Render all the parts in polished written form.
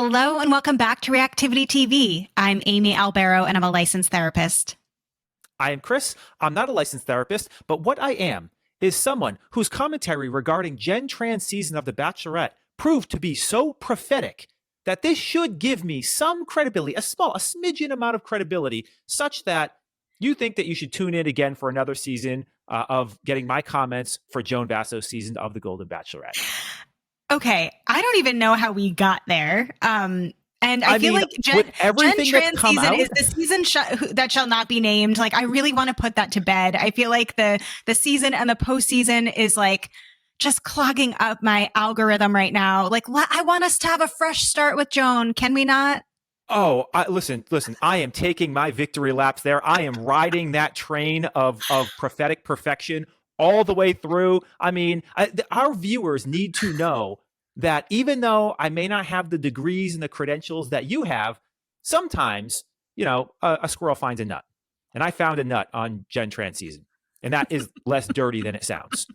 Hello and welcome back to Reactivity TV. I'm Amy Albero and I'm a licensed therapist. I am Chris. I'm not a licensed therapist, but what I am is someone whose commentary regarding Gen Tran's season of The Bachelorette proved to be so prophetic that this should give me some credibility, a smidgen amount of credibility, such that you think that you should tune in again for another season of getting my comments for Joan Vasso's season of The Golden Bachelorette. Okay, I don't even know how we got there. And I feel like Gen Tran's season is the season that shall not be named. Like, I really want to put that to bed. I feel like the season and the postseason is like just clogging up my algorithm right now. Like, I want us to have a fresh start with Joan. Can we not? Oh, listen, I am taking my victory laps there. I am riding that train of prophetic perfection all the way through. I mean, our viewers need to know that even though I may not have the degrees and the credentials that you have, sometimes, a squirrel finds a nut. And I found a nut on Gen Tran season. And that is less dirty than it sounds.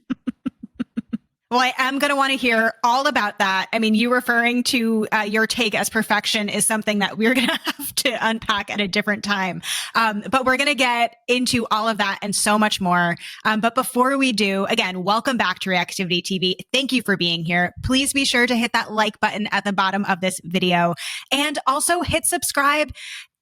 Well, I am going to want to hear all about that. I mean, you referring to your take as perfection is something that we're going to have to unpack at a different time. But we're going to get into all of that and so much more. But before we do, again, welcome back to Reactivity TV. Thank you for being here. Please be sure to hit that like button at the bottom of this video and also hit subscribe.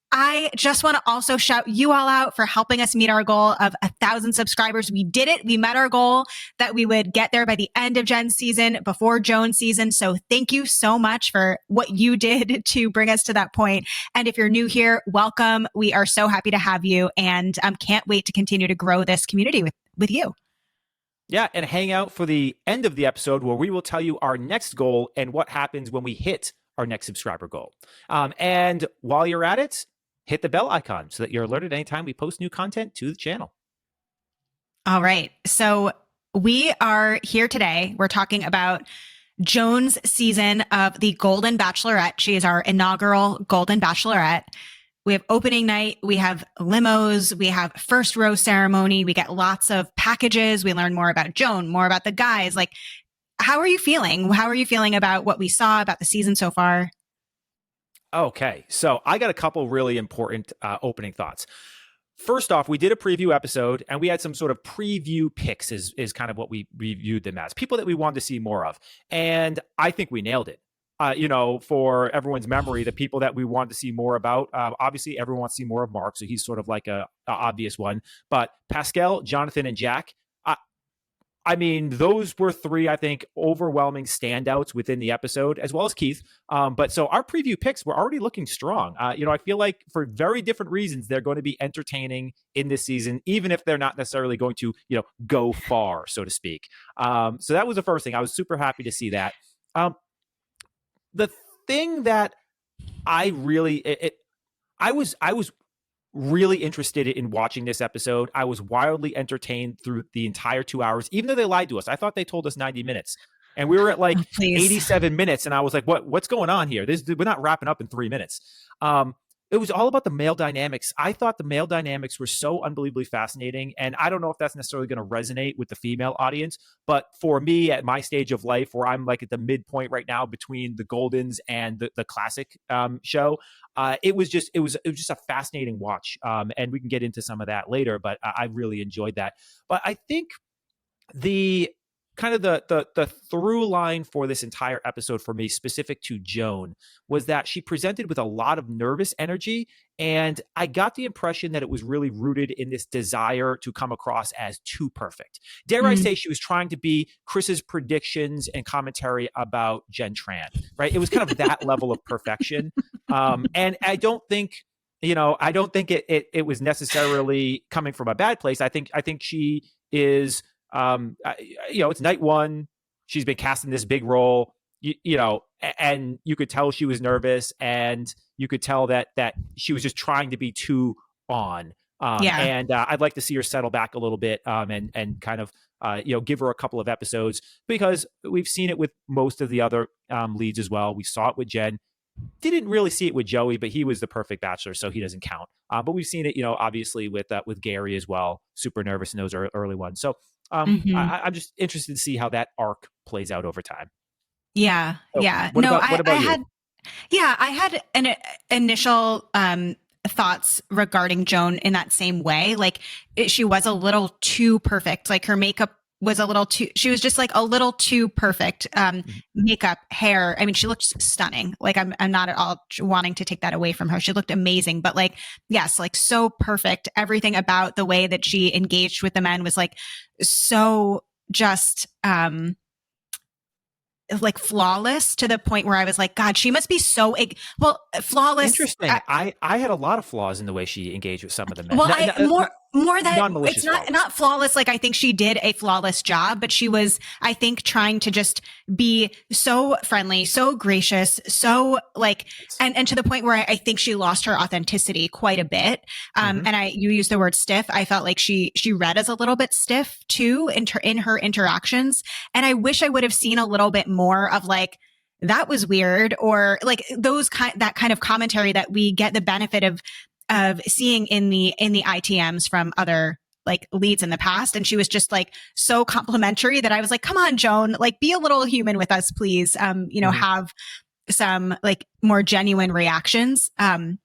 I just want to also shout you all out for helping us meet our goal of 1,000 subscribers. We did it. We met our goal that we would get there by the end of Jen's season, before Joan's season. So thank you so much for what you did to bring us to that point. And if you're new here, welcome. We are so happy to have you and can't wait to continue to grow this community with you. Yeah, and hang out for the end of the episode where we will tell you our next goal and what happens when we hit our next subscriber goal. And while you're at it, hit the bell icon so that you're alerted anytime we post new content to the channel. All right. So we are here today. We're talking about Joan's season of the Golden Bachelorette. She is our inaugural Golden Bachelorette. We have opening night. We have limos. We have first row ceremony. We get lots of packages. We learn more about Joan, more about the guys. Like, how are you feeling? How are you feeling about what we saw about the season so far? Okay, so I got a couple really important opening thoughts. First off, we did a preview episode and we had some sort of preview picks is kind of what we reviewed them as, people that we wanted to see more of. And I think we nailed it. For everyone's memory, the people that we wanted to see more about, obviously everyone wants to see more of Mark, so he's sort of like a obvious one. But Pascal, Jonathan, and Jack, I mean, those were three, I think, overwhelming standouts within the episode, as well as Keith. But so our preview picks were already looking strong. I feel like for very different reasons, they're going to be entertaining in this season, even if they're not necessarily going to, go far, so to speak. So that was the first thing. I was super happy to see that. The thing that I really, I was really interested in watching this episode. I was wildly entertained through the entire 2 hours, even though they lied to us. I thought they told us 90 minutes and we were at like 87 minutes. And I was like, what's going on here? We're not wrapping up in 3 minutes. It was all about the male dynamics. I thought the male dynamics were so unbelievably fascinating. And I don't know if that's necessarily going to resonate with the female audience, but for me at my stage of life, where I'm like at the midpoint right now between the Goldens and the classic show, it was just a fascinating watch. And we can get into some of that later, but I really enjoyed that. But I think the kind of the through line for this entire episode for me, specific to Joan, was that she presented with a lot of nervous energy. And I got the impression that it was really rooted in this desire to come across as too perfect. Dare I say she was trying to be Chris's predictions and commentary about Gen Tran, right? It was kind of that level of perfection. And I don't think, it was necessarily coming from a bad place. I think she is, it's night one. She's been cast in this big role, and you could tell she was nervous, and you could tell that she was just trying to be too on. And I'd like to see her settle back a little bit, and kind of, give her a couple of episodes, because we've seen it with most of the other leads as well. We saw it with Jen. Didn't really see it with Joey, but he was the perfect bachelor, so he doesn't count. But we've seen it, obviously with Gary as well. Super nervous in those early ones. So I'm just interested to see how that arc plays out over time. Yeah. So Yeah. What about you? Yeah, I had an initial thoughts regarding Joan in that same way. Like she was a little too perfect. Like her makeup was a little too, she was just like a little too perfect. Makeup, hair. I mean, she looked stunning. Like I'm not at all wanting to take that away from her. She looked amazing, but like, yes, like so perfect. Everything about the way that she engaged with the men was like so just, like flawless to the point where I was like, God, she must be so flawless. Interesting. I had a lot of flaws in the way she engaged with some of the men. Well, more that non-malicious it's flaws. not flawless. Like I think she did a flawless job, but she was, I think, trying to just be so friendly, so gracious, so like, and to the point where I think she lost her authenticity quite a bit. And you used the word stiff. I felt like she read as a little bit stiff too in her interactions. And I wish I would have seen a little bit more of like, that was weird, or like that kind of commentary that we get the benefit of seeing in the ITMs from other like leads in the past. And she was just like so complimentary that I was like, come on, Joan, like be a little human with us, please. Have some like more genuine reactions. And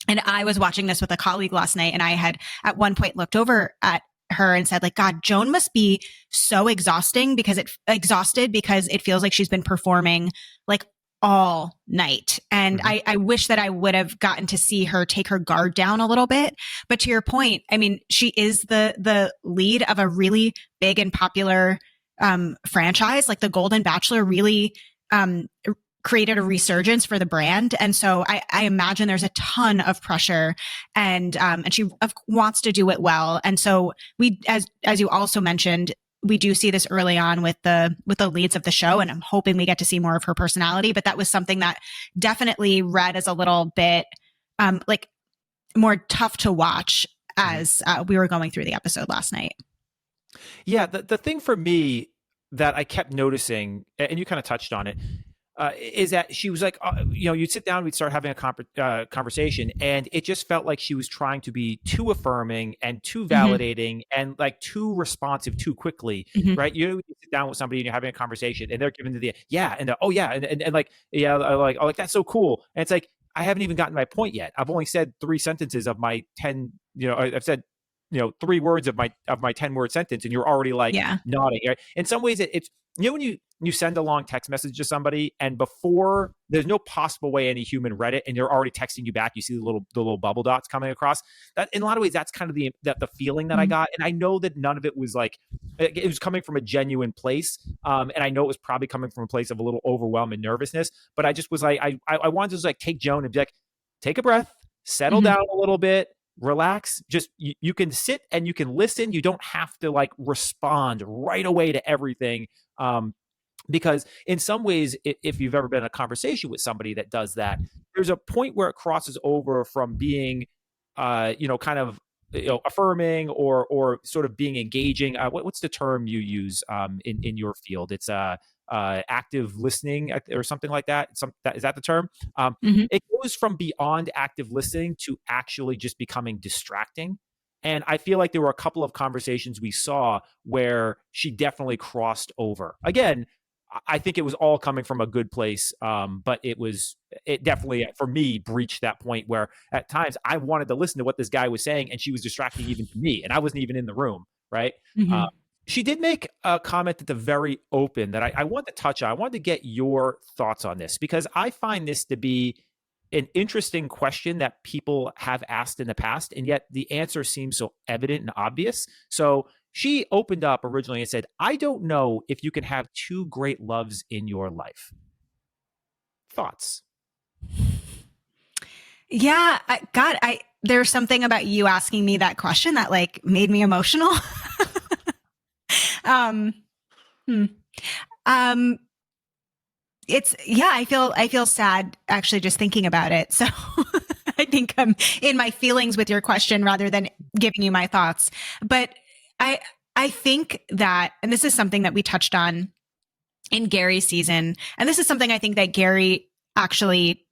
I was watching this with a colleague last night, and I had at one point looked over at her and said like, God, Joan must be so exhausted because it feels like she's been performing like all night. And I wish that I would have gotten to see her take her guard down a little bit. But to your point, I mean, she is the lead of a really big and popular franchise. Like the Golden Bachelor really created a resurgence for the brand. And so I imagine there's a ton of pressure, and she wants to do it well. And so we, as you also mentioned, we do see this early on with the leads of the show, and I'm hoping we get to see more of her personality. But that was something that definitely read as a little bit like more tough to watch as we were going through the episode last night. Yeah, the thing for me that I kept noticing, and you kind of touched on it, is that she was like, you'd sit down, we'd start having a conversation, and it just felt like she was trying to be too affirming and too validating and like too responsive too quickly, right? You sit down with somebody and you're having a conversation, and they're giving the yeah, and oh yeah, and like yeah, like that's so cool, and it's like I haven't even gotten my point yet. I've only said 3 sentences of my 10. I've said 3 words of my 10-word sentence, and you're already like nodding. Right? In some ways, it's when you send a long text message to somebody, and before there's no possible way any human read it, and they're already texting you back. You see the little bubble dots coming across. That in a lot of ways, that's kind of the feeling that I got, and I know that none of it was like it was coming from a genuine place, and I know it was probably coming from a place of a little overwhelm and nervousness. But I just was like, I wanted to just like take Joan and be like, take a breath, settle down a little bit. Relax. Just you can sit and you can listen. You don't have to like respond right away to everything. Because in some ways, if you've ever been in a conversation with somebody that does that, there's a point where it crosses over from being, kind of, affirming or sort of being engaging. What's the term you use in your field? It's active listening or something like that. Is that the term? It goes from beyond active listening to actually just becoming distracting. And I feel like there were a couple of conversations we saw where she definitely crossed over. Again, I think it was all coming from a good place, but it definitely, for me, breached that point where at times I wanted to listen to what this guy was saying, and she was distracting even to me, and I wasn't even in the room, right? She did make a comment at the very open that I want to touch on. I wanted to get your thoughts on this, because I find this to be an interesting question that people have asked in the past, and yet the answer seems so evident and obvious. So she opened up originally and said, I don't know if you can have 2 great loves in your life. Thoughts? Yeah, God, there's something about you asking me that question that like made me emotional. I feel sad actually just thinking about it. So I think I'm in my feelings with your question rather than giving you my thoughts. But I think that, and this is something that we touched on in Gary's season, and this is something I think that Gary actually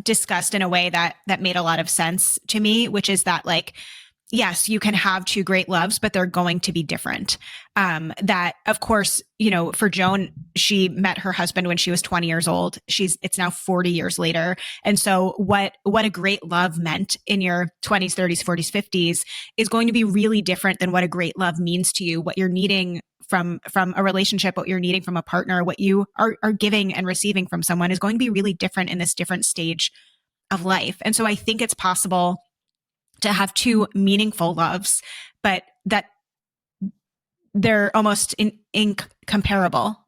discussed in a way that made a lot of sense to me, which is that like yes, you can have two great loves, but they're going to be different. That, of course, for Joan, she met her husband when she was 20 years old. It's now 40 years later. And so what a great love meant in your 20s, 30s, 40s, 50s is going to be really different than what a great love means to you, what you're needing from a relationship, what you're needing from a partner, what you are giving and receiving from someone is going to be really different in this different stage of life. And so I think it's possible to have two meaningful loves, but that they're almost incomparable.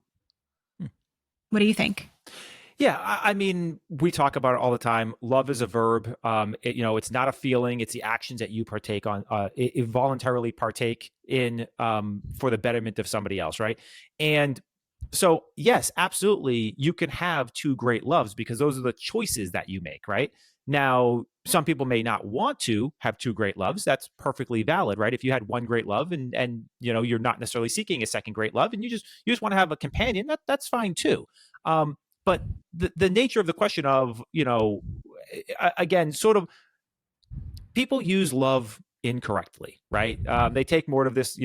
What do you think? Yeah, I mean, we talk about it all the time. Love is a verb. It's not a feeling. It's the actions that you partake on, voluntarily partake in for the betterment of somebody else, right? And so, yes, absolutely, you can have two great loves because those are the choices that you make, right? Now, some people may not want to have two great loves. That's perfectly valid, right? If you had one great love and you're not necessarily seeking a second great love and you just want to have a companion, that's fine too. But the nature of the question of, again, sort of people use love incorrectly, right? They take more of this,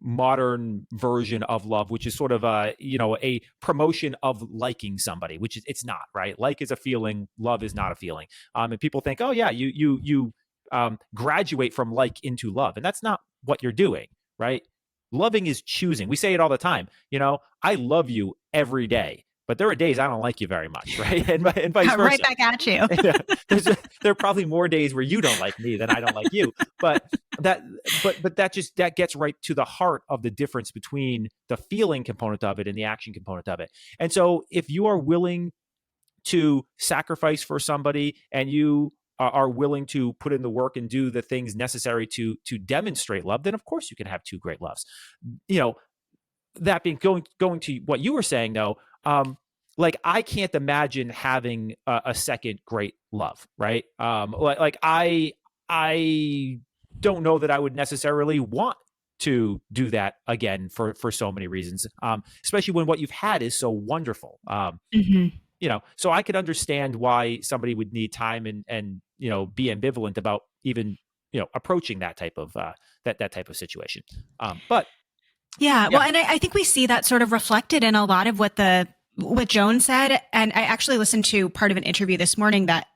modern version of love, which is sort of a promotion of liking somebody, which is, it's not, right? Like is a feeling, love is not a feeling. And people think, oh yeah, you graduate from like into love, and that's not what you're doing, right? Loving is choosing. We say it all the time. I love you every day, but there are days I don't like you very much, right? And vice versa. Right back at you. Yeah. There are probably more days where you don't like me than I don't like you. But that gets right to the heart of the difference between the feeling component of it and the action component of it. And so if you are willing to sacrifice for somebody and you are willing to put in the work and do the things necessary to demonstrate love, then of course you can have two great loves. That being going to what you were saying though, like I can't imagine having a second great love, right? I don't know that I would necessarily want to do that again for so many reasons, especially when what you've had is so wonderful. So I could understand why somebody would need time and be ambivalent about even approaching that type of that type of situation. But yeah, well, and I think we see that sort of reflected in a lot of what Joan said. And I actually listened to part of an interview this morning that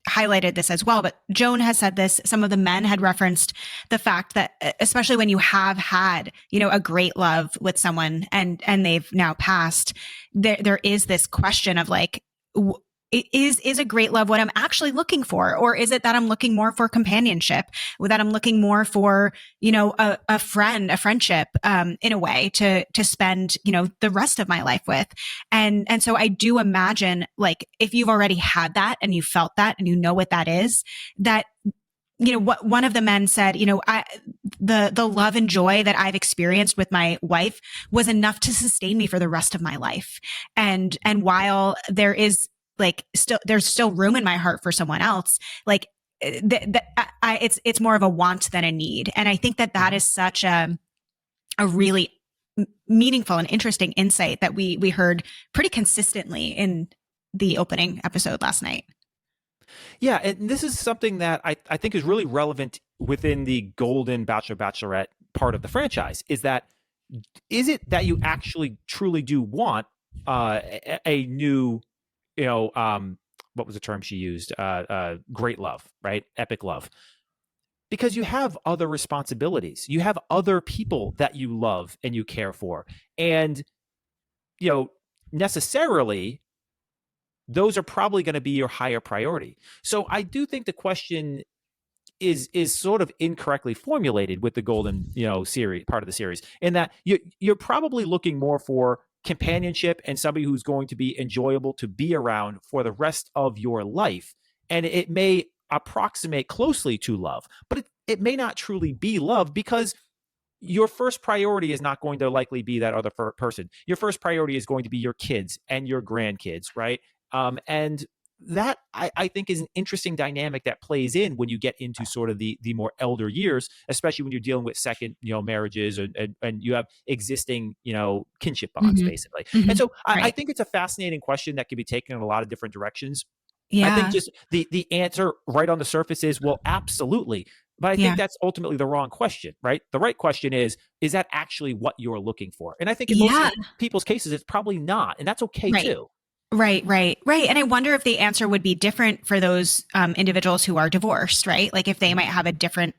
highlighted this as well. But Joan has said this. Some of the men had referenced the fact that, especially when you have had, a great love with someone and they've now passed, there is this question of like, is a great love what I'm actually looking for? Or is it that I'm looking more for companionship, or that I'm looking more for, a friendship, in a way to spend, the rest of my life with. And so I do imagine, like, if you've already had that and you felt that and you know what that is, that, what one of the men said, the love and joy that I've experienced with my wife was enough to sustain me for the rest of my life. And while there is, there's still room in my heart for someone else. Like it's more of a want than a need. And I think that is such a really meaningful and interesting insight that we heard pretty consistently in the opening episode last night. Yeah, and this is something that I think is really relevant within the Golden Bachelorette part of the franchise. Is it that you actually truly do want a new what was the term she used? Great love, right? Epic love. Because you have other responsibilities. You have other people that you love and you care for. And, necessarily, those are probably going to be your higher priority. So I do think the question is sort of incorrectly formulated with the Golden, series, part of the series, in that you're probably looking more for companionship and somebody who's going to be enjoyable to be around for the rest of your life. And it may approximate closely to love, but it may not truly be love, because your first priority is not going to likely be that other person. Your first priority is going to be your kids and your grandkids, right? And that I think is an interesting dynamic that plays in when you get into sort of the more elder years, especially when you're dealing with second, marriages and you have existing, kinship bonds, basically. And so I think it's a fascinating question that can be taken in a lot of different directions. I think Yeah. just the answer right on the surface is, well, absolutely. But I think Yeah. that's ultimately the wrong question, right? The right question is that actually what you're looking for? And I think in most Yeah. people's cases, it's probably not. And that's okay Right. too. Right. And I wonder if the answer would be different for those individuals who are divorced, right? Like if they might have a different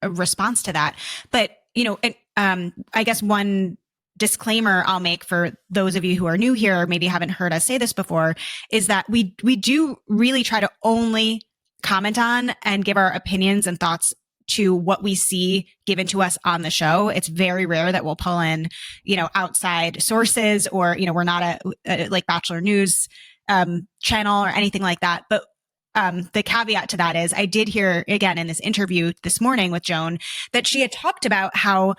response to that. But, I guess one disclaimer I'll make for those of you who are new here, or maybe haven't heard us say this before, is that we do really try to only comment on and give our opinions and thoughts to what we see given to us on the show. It's very rare that we'll pull in, outside sources, or, we're not a like Bachelor News channel or anything like that. But the caveat to that is I did hear again in this interview this morning with Joan that she had talked about how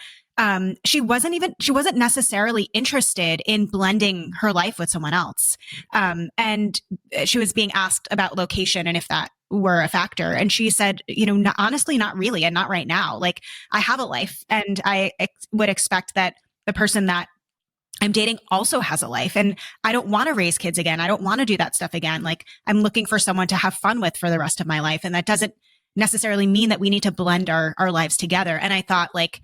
she wasn't necessarily interested in blending her life with someone else. And she was being asked about location and if that were a factor. And she said, honestly, not really. And not right now. Like I have a life, and I would expect that the person that I'm dating also has a life, and I don't want to raise kids again. I don't want to do that stuff again. Like I'm looking for someone to have fun with for the rest of my life. And that doesn't necessarily mean that we need to blend our lives together. And I thought like,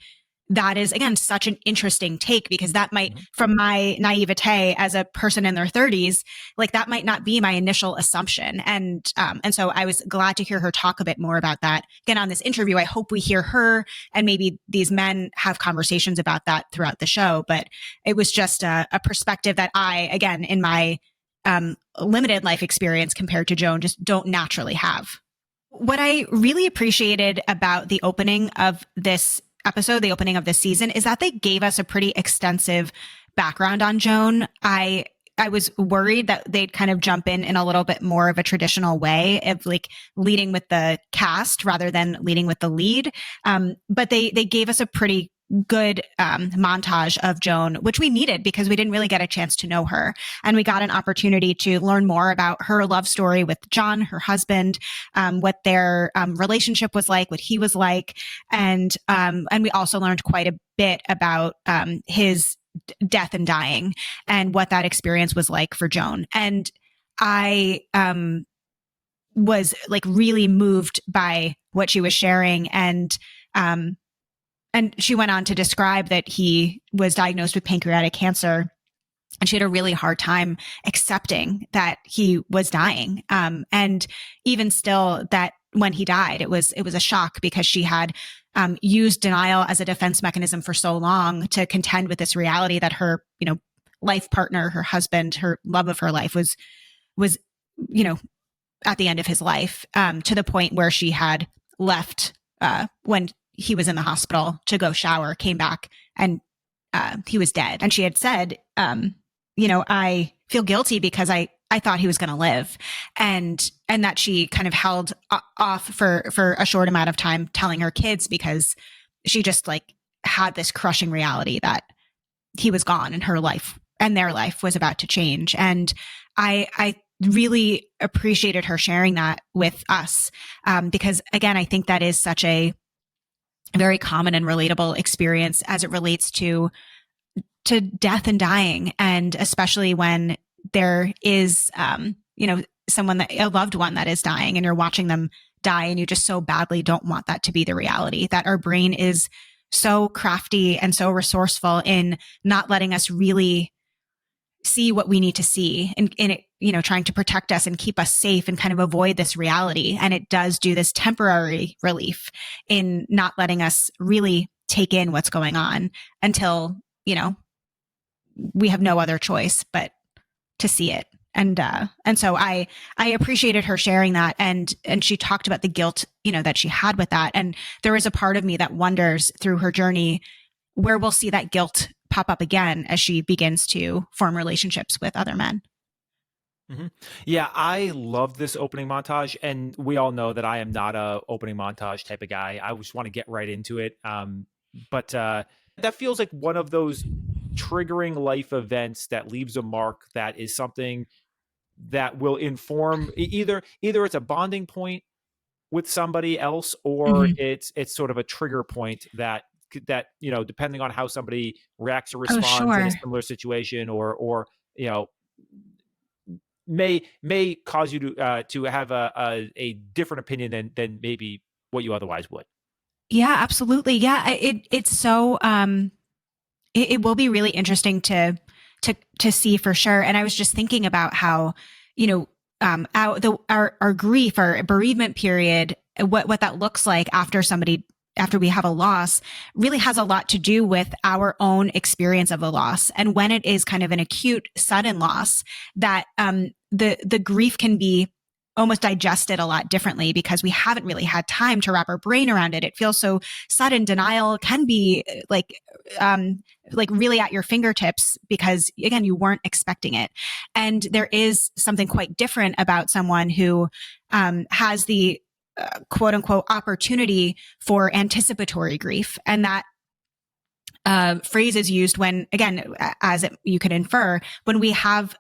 that is again such an interesting take, because that might, from my naivete as a person in their 30s, like that might not be my initial assumption. And so I was glad to hear her talk a bit more about that again on this interview. I hope we hear her and maybe these men have conversations about that throughout the show. But it was just a perspective that I, again, in my limited life experience compared to Joan, just don't naturally have. What I really appreciated about the opening of this episode, the opening of this season, is that they gave us a pretty extensive background on Joan. I was worried that they'd kind of jump in a little bit more of a traditional way of like leading with the cast rather than leading with the lead. But they gave us a pretty good montage of Joan, which we needed because we didn't really get a chance to know her. And we got an opportunity to learn more about her love story with John, her husband, what their relationship was like, what he was like. And we also learned quite a bit about his death and dying and what that experience was like for Joan. And I was like really moved by what she was sharing. And she went on to describe that he was diagnosed with pancreatic cancer, and she had a really hard time accepting that he was dying. And even still, that when he died, it was a shock because she had used denial as a defense mechanism for so long to contend with this reality that her, life partner, her husband, her love of her life was, at the end of his life, to the point where she had left when he was in the hospital to go shower, came back, and he was dead. And she had said, I feel guilty because I thought he was going to live. And that she kind of held off for a short amount of time telling her kids because she just like had this crushing reality that he was gone and her life and their life was about to change. And I really appreciated her sharing that with us because again, I think that is such a very common and relatable experience as it relates to death and dying. And especially when there is, someone a loved one that is dying and you're watching them die and you just so badly don't want that to be the reality, that our brain is so crafty and so resourceful in not letting us really see what we need to see and in it, trying to protect us and keep us safe and kind of avoid this reality. And it does do this temporary relief in not letting us really take in what's going on until, we have no other choice but to see it. And so I appreciated her sharing that. And she talked about the guilt, that she had with that. And there is a part of me that wonders through her journey where we'll see that guilt pop up again as she begins to form relationships with other men. Mm-hmm. Yeah, I love this opening montage, and we all know that I am not a opening montage type of guy. I just want to get right into it. But that feels like one of those triggering life events that leaves a mark, that is something that will inform either it's a bonding point with somebody else, or it's sort of a trigger point that depending on how somebody reacts or responds in a similar situation, or may cause you to have a different opinion than maybe what you otherwise would. Yeah, absolutely. Yeah, it's so it will be really interesting to see for sure. And I was just thinking about how, you know, our grief, our bereavement period, what that looks like after we have a loss really has a lot to do with our own experience of the loss. And when it is kind of an acute, sudden loss, that the grief can be almost digested a lot differently because we haven't really had time to wrap our brain around it. It feels so sudden. Denial can be like really at your fingertips because again, you weren't expecting it. And there is something quite different about someone who has the quote unquote opportunity for anticipatory grief. And that phrase is used when, again, you could infer, when we have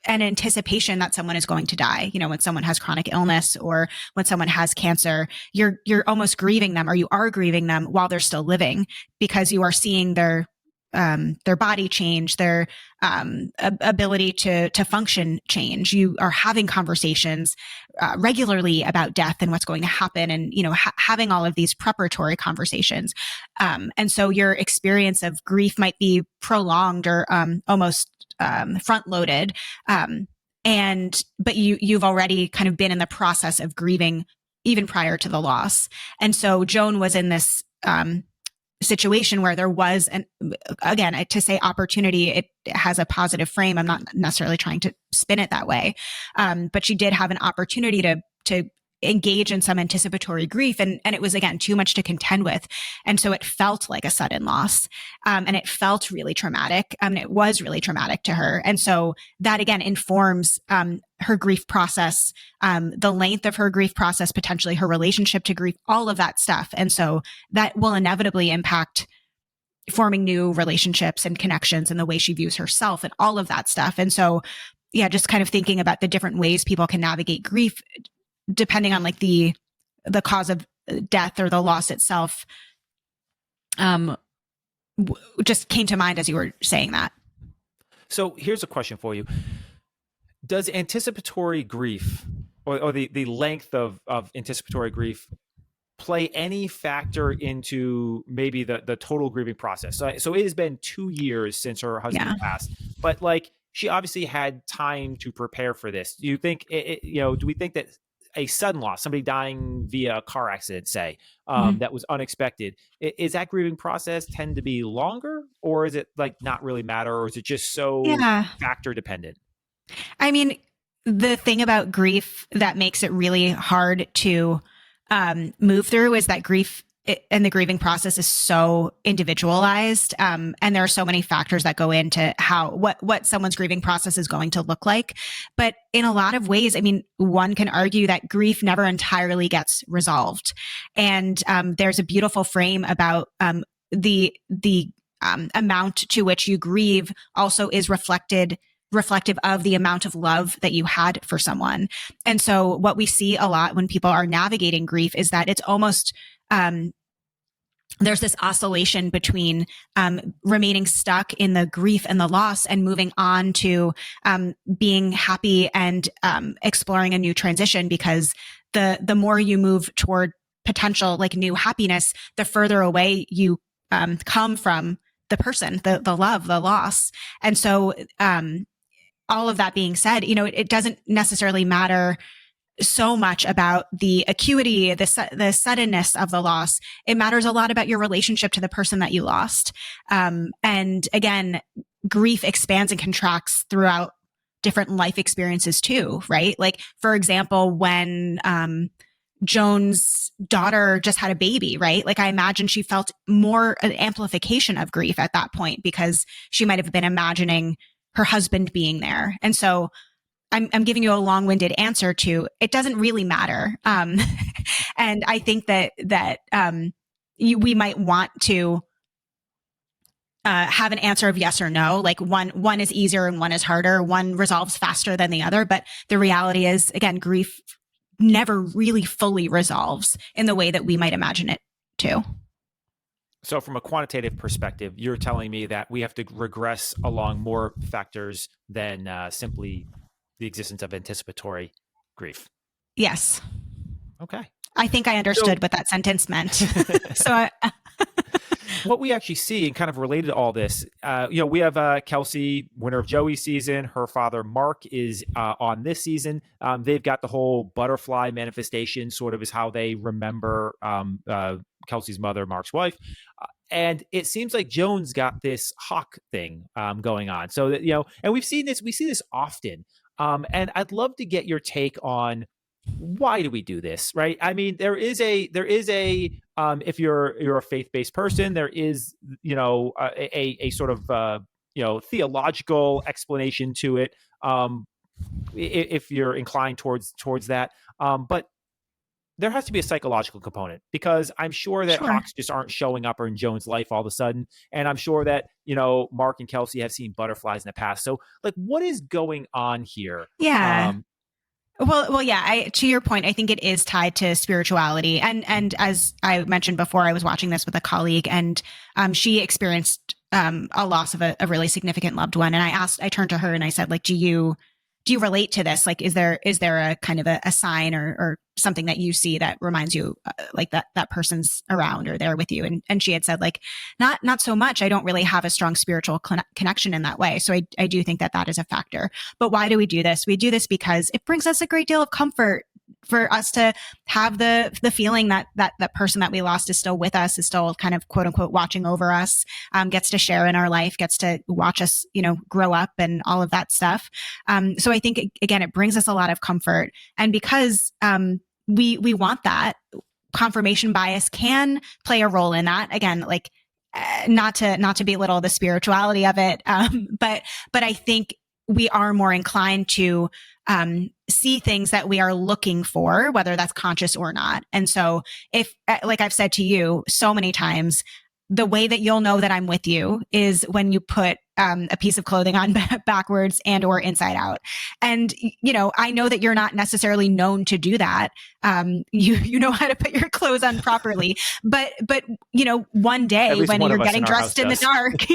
an anticipation that someone is going to die. You know, when someone has chronic illness or when someone has cancer, you're almost grieving them, or you are grieving them while they're still living, because you are seeing their body change, their ability to function change. You are having conversations regularly about death and what's going to happen, and you know, having all of these preparatory conversations. And so your experience of grief might be prolonged or almost front loaded. But you've already kind of been in the process of grieving even prior to the loss. And so Joan was in this situation where there was again, to say opportunity, it has a positive frame. I'm not necessarily trying to spin it that way. But she did have an opportunity to engage in some anticipatory grief. And it was, again, too much to contend with. And so it felt like a sudden loss. And it felt really traumatic. It was really traumatic to her. And so that, again, informs her grief process, the length of her grief process, potentially her relationship to grief, all of that stuff. And so that will inevitably impact forming new relationships and connections and the way she views herself and all of that stuff. And so, yeah, just kind of thinking about the different ways people can navigate grief depending on like the cause of death or the loss itself, just came to mind as you were saying that. So here's a question for you. Does anticipatory grief or the length of anticipatory grief play any factor into maybe the total grieving process? So it has been 2 years since her husband passed, but like she obviously had time to prepare for this. Do you think do we think that a sudden loss, somebody dying via a car accident, say, that was unexpected, is that grieving process tend to be longer, or is it like not really matter, or is it just so factor dependent? I mean, the thing about grief that makes it really hard to move through is that grief and the grieving process is so individualized. And there are so many factors that go into what someone's grieving process is going to look like. But in a lot of ways, I mean, one can argue that grief never entirely gets resolved. And there's a beautiful frame about the amount to which you grieve also is reflective of the amount of love that you had for someone. And so what we see a lot when people are navigating grief is that it's almost, there's this oscillation between remaining stuck in the grief and the loss and moving on to being happy and exploring a new transition, because the more you move toward potential like new happiness, the further away you come from the person, the love, the loss. And so all of that being said, you know, it doesn't necessarily matter so much about the acuity, the suddenness of the loss. It matters a lot about your relationship to the person that you lost. And again, grief expands and contracts throughout different life experiences too, right? Like, for example, when Joan's daughter just had a baby, right? Like, I imagine she felt more an amplification of grief at that point because she might have been imagining her husband being there. And so I'm giving you a long-winded answer to, it doesn't really matter. And I think that we might want to have an answer of yes or no. Like one is easier and one is harder. One resolves faster than the other. But the reality is, again, grief never really fully resolves in the way that we might imagine it to. So from a quantitative perspective, you're telling me that we have to regress along more factors than simply the existence of anticipatory grief. Yes. Okay. I think I understood what that sentence meant. So what we actually see, and kind of related to all this, we have Kelsey, winner of Joey's season. Her father, Mark, is on this season. They've got the whole butterfly manifestation, sort of is how they remember Kelsey's mother, Mark's wife. And it seems like Joan's got this hawk thing going on. So that, and we see this often. And I'd love to get your take on, why do we do this, right? I mean, there is a if you're a faith-based person, there is a sort of theological explanation to it, if you're inclined towards that, but there has to be a psychological component, because I'm sure that hawks just aren't showing up in Joan's life all of a sudden, and I'm sure that Mark and Kelsey have seen butterflies in the past. So like, what is going on here? Yeah. Well, yeah. To your point, I think it is tied to spirituality, and as I mentioned before, I was watching this with a colleague, and she experienced a loss of a really significant loved one, and I turned to her and I said, like, do you relate to this? Like, is there a kind of a sign or something that you see that reminds you like that person's around or there with you? And she had said, like, not so much. I don't really have a strong spiritual connection in that way. So I do think that is a factor. But why do we do this? We do this because it brings us a great deal of comfort for us to have the feeling that person that we lost is still with us, is still kind of quote unquote watching over us, gets to share in our life, gets to watch us, grow up and all of that stuff. So I think, again, it brings us a lot of comfort. And because we want that, confirmation bias can play a role in that. Again, like, not to belittle the spirituality of it, but I think we are more inclined to see things that we are looking for, whether that's conscious or not. And so if, like I've said to you so many times, the way that you'll know that I'm with you is when you put a piece of clothing on backwards and or inside out. And, I know that you're not necessarily known to do that. You know how to put your clothes on properly, but one day when you're getting dressed in the dark,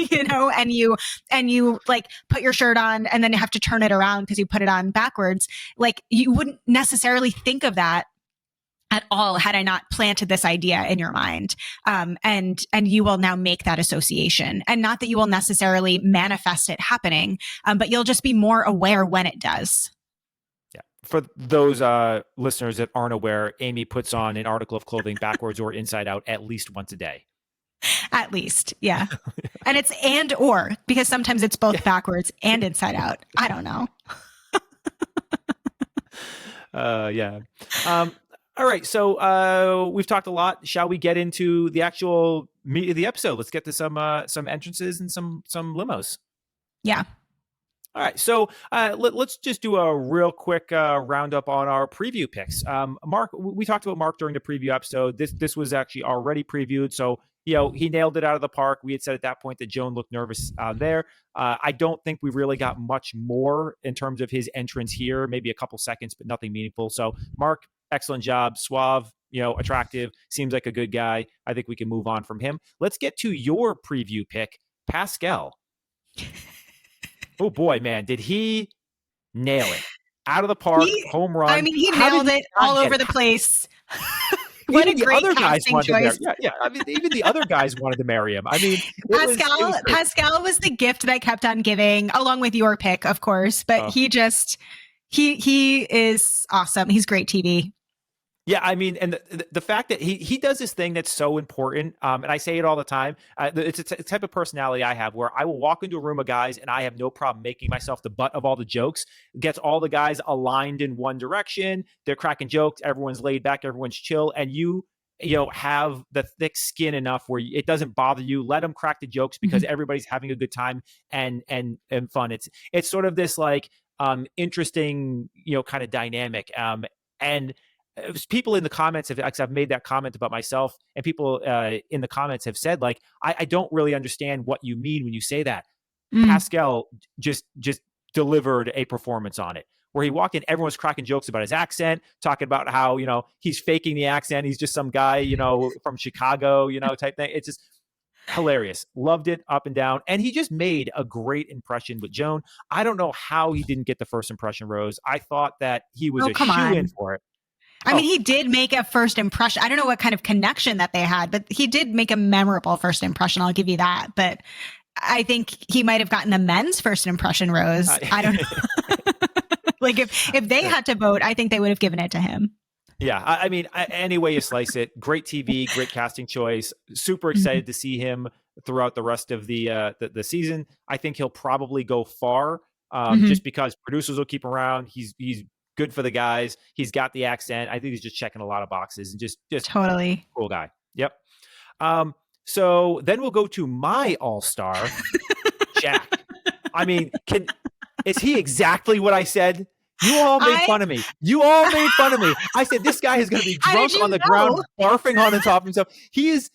and you like put your shirt on and then you have to turn it around because you put it on backwards, like, you wouldn't necessarily think of that at all had I not planted this idea in your mind. And you will now make that association, and not that you will necessarily manifest it happening, but you'll just be more aware when it does. Yeah. For those listeners that aren't aware, Amy puts on an article of clothing backwards or inside out at least once a day. At least. Yeah. And it's and or, because sometimes it's both backwards and inside out. I don't know. Yeah. All right, so we've talked a lot. Shall we get into the actual meat of the episode? Let's get to some entrances and some limos. Yeah. All right, so let's just do a real quick roundup on our preview picks. Mark, we talked about Mark during the preview episode. This was actually already previewed, so he nailed it out of the park. We had said at that point that Joan looked nervous there. I don't think we really got much more in terms of his entrance here. Maybe a couple seconds, but nothing meaningful. So Mark, excellent job. Suave, attractive, seems like a good guy. I think we can move on from him. Let's get to your preview pick, Pascal. Oh boy, man, did he nail it? Out of the park, home run. I mean, he nailed it all over the place. What a great casting choice. Yeah. I mean, even the other guys wanted to marry him. I mean, Pascal was the gift that kept on giving, along with your pick, of course. But he is awesome. He's great TV. Yeah, I mean, and the fact that he does this thing that's so important, and I say it all the time, it's a type of personality I have where I will walk into a room of guys and I have no problem making myself the butt of all the jokes, gets all the guys aligned in one direction, they're cracking jokes, everyone's laid back, everyone's chill, and you have the thick skin enough where it doesn't bother you. Let them crack the jokes because everybody's having a good time and fun. It's sort of this like interesting, kind of dynamic, and people in the comments I've made that comment about myself, and people in the comments have said, like, I don't really understand what you mean when you say that. Pascal just delivered a performance on it, where he walked in, everyone's cracking jokes about his accent, talking about how, he's faking the accent. He's just some guy, from Chicago, type thing. It's just, hilarious. Loved it up and down. And he just made a great impression with Joan. I don't know how he didn't get the first impression rose. I thought that he was Oh, a come shoe-in on. for it. I mean, Oh, he did make a first impression. I don't know what kind of connection that they had, but he did make a memorable first impression. I'll give you that. But I think he might have gotten the men's first impression rose. I don't know. Like if they had to vote, I think they would have given it to him. yeah. I mean, any way you slice it, great TV, great casting choice. Super Mm-hmm. excited to see him throughout the rest of the season. I think he'll probably go far, Mm-hmm. just because producers will keep him around. He's good for the guys. He's got the accent. I think he's just checking a lot of boxes and just Totally. cool guy. Yep. So then we'll go to my all-star, Jack. I mean, is he exactly what I said? You all made fun of me. You all made fun of me. I said this guy is going to be drunk on the ground, barfing on the top of himself. He is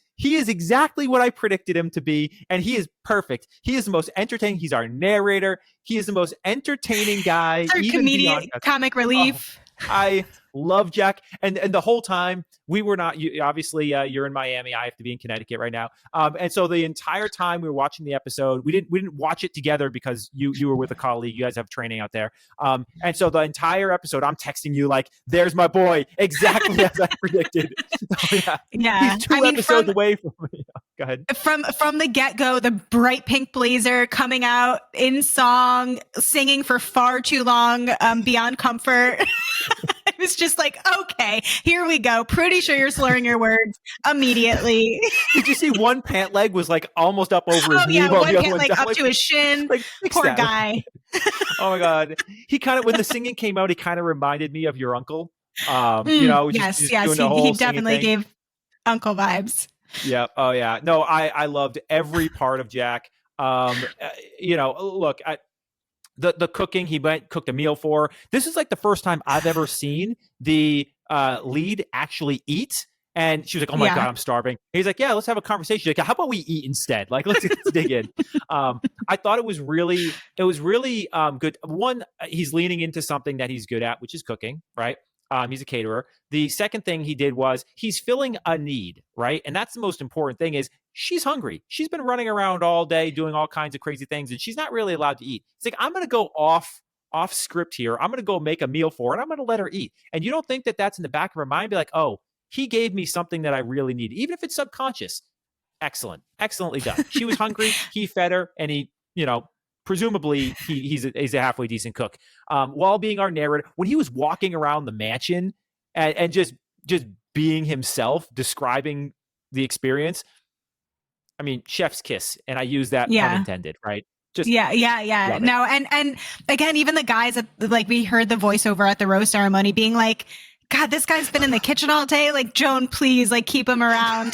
exactly what I predicted him to be, and he is perfect. He is the most entertaining. He's our narrator. He is the most entertaining guy. It's our even comedian, comic relief. I love Jack, and the whole time we were not. Obviously, you're in Miami. I have to be in Connecticut right now, and so the entire time we were watching the episode, we didn't watch it together because you were with a colleague. You guys have training out there, and so the entire episode, I'm texting you like, "There's my boy, exactly as I predicted." Yeah. He's two episodes away from me. Go ahead. From the get-go, the bright pink blazer coming out in song, singing for far too long, beyond comfort. It was just like, okay, here we go. Pretty sure you're slurring your words immediately. Did you see one pant leg was like almost up over his knee? Yeah, one pant leg up to his shin. Like, poor guy. Oh my God. He kind of, when the singing came out, he kind of reminded me of your uncle. Just he definitely gave uncle vibes. Yeah. Oh yeah. No, I loved every part of Jack. Look, the cooking, he cooked a meal for. This is like the first time I've ever seen the lead actually eat. And she was like, "Oh my God, I'm starving." He's like, "Yeah, let's have a conversation." She's like, "How about we eat instead? Like, let's dig in." I thought it was really good. One, he's leaning into something that he's good at, which is cooking, right? He's a caterer. The second thing he did was he's filling a need, right? And that's the most important thing is she's hungry. She's been running around all day doing all kinds of crazy things, and she's not really allowed to eat. It's like, I'm going to go off script here. I'm going to go make a meal for her, and I'm going to let her eat. And you don't think that that's in the back of her mind? Be like, oh, he gave me something that I really need, even if it's subconscious. Excellently done. She was hungry. He fed her, and he, presumably he's a halfway decent cook. While being our narrator, when he was walking around the mansion and just being himself, describing the experience, I mean, chef's kiss, and I use that pun intended, right? Just No, and again, even the guys like we heard the voiceover at the rose ceremony being like, "God, this guy's been in the kitchen all day. Like, Joan, please, like, keep him around."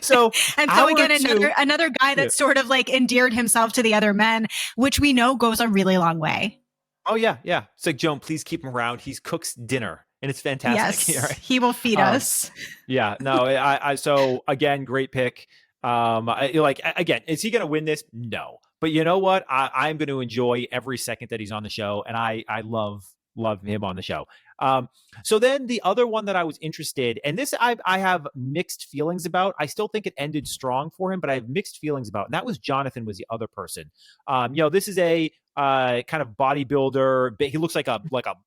So again, another guy that sort of like endeared himself to the other men, which we know goes a really long way. Oh yeah. It's like, "Joan, please keep him around. He cooks dinner, and it's fantastic." Yes, he will feed us. Yeah. No. So again, great pick. Again, is he going to win this? No. But you know what? I'm going to enjoy every second that he's on the show, and I love him on the show. So then the other one that I was interested, and this I have mixed feelings about. I still think it ended strong for him, but I have mixed feelings about, and that was Jonathan was the other person. This is a kind of bodybuilder. He looks like a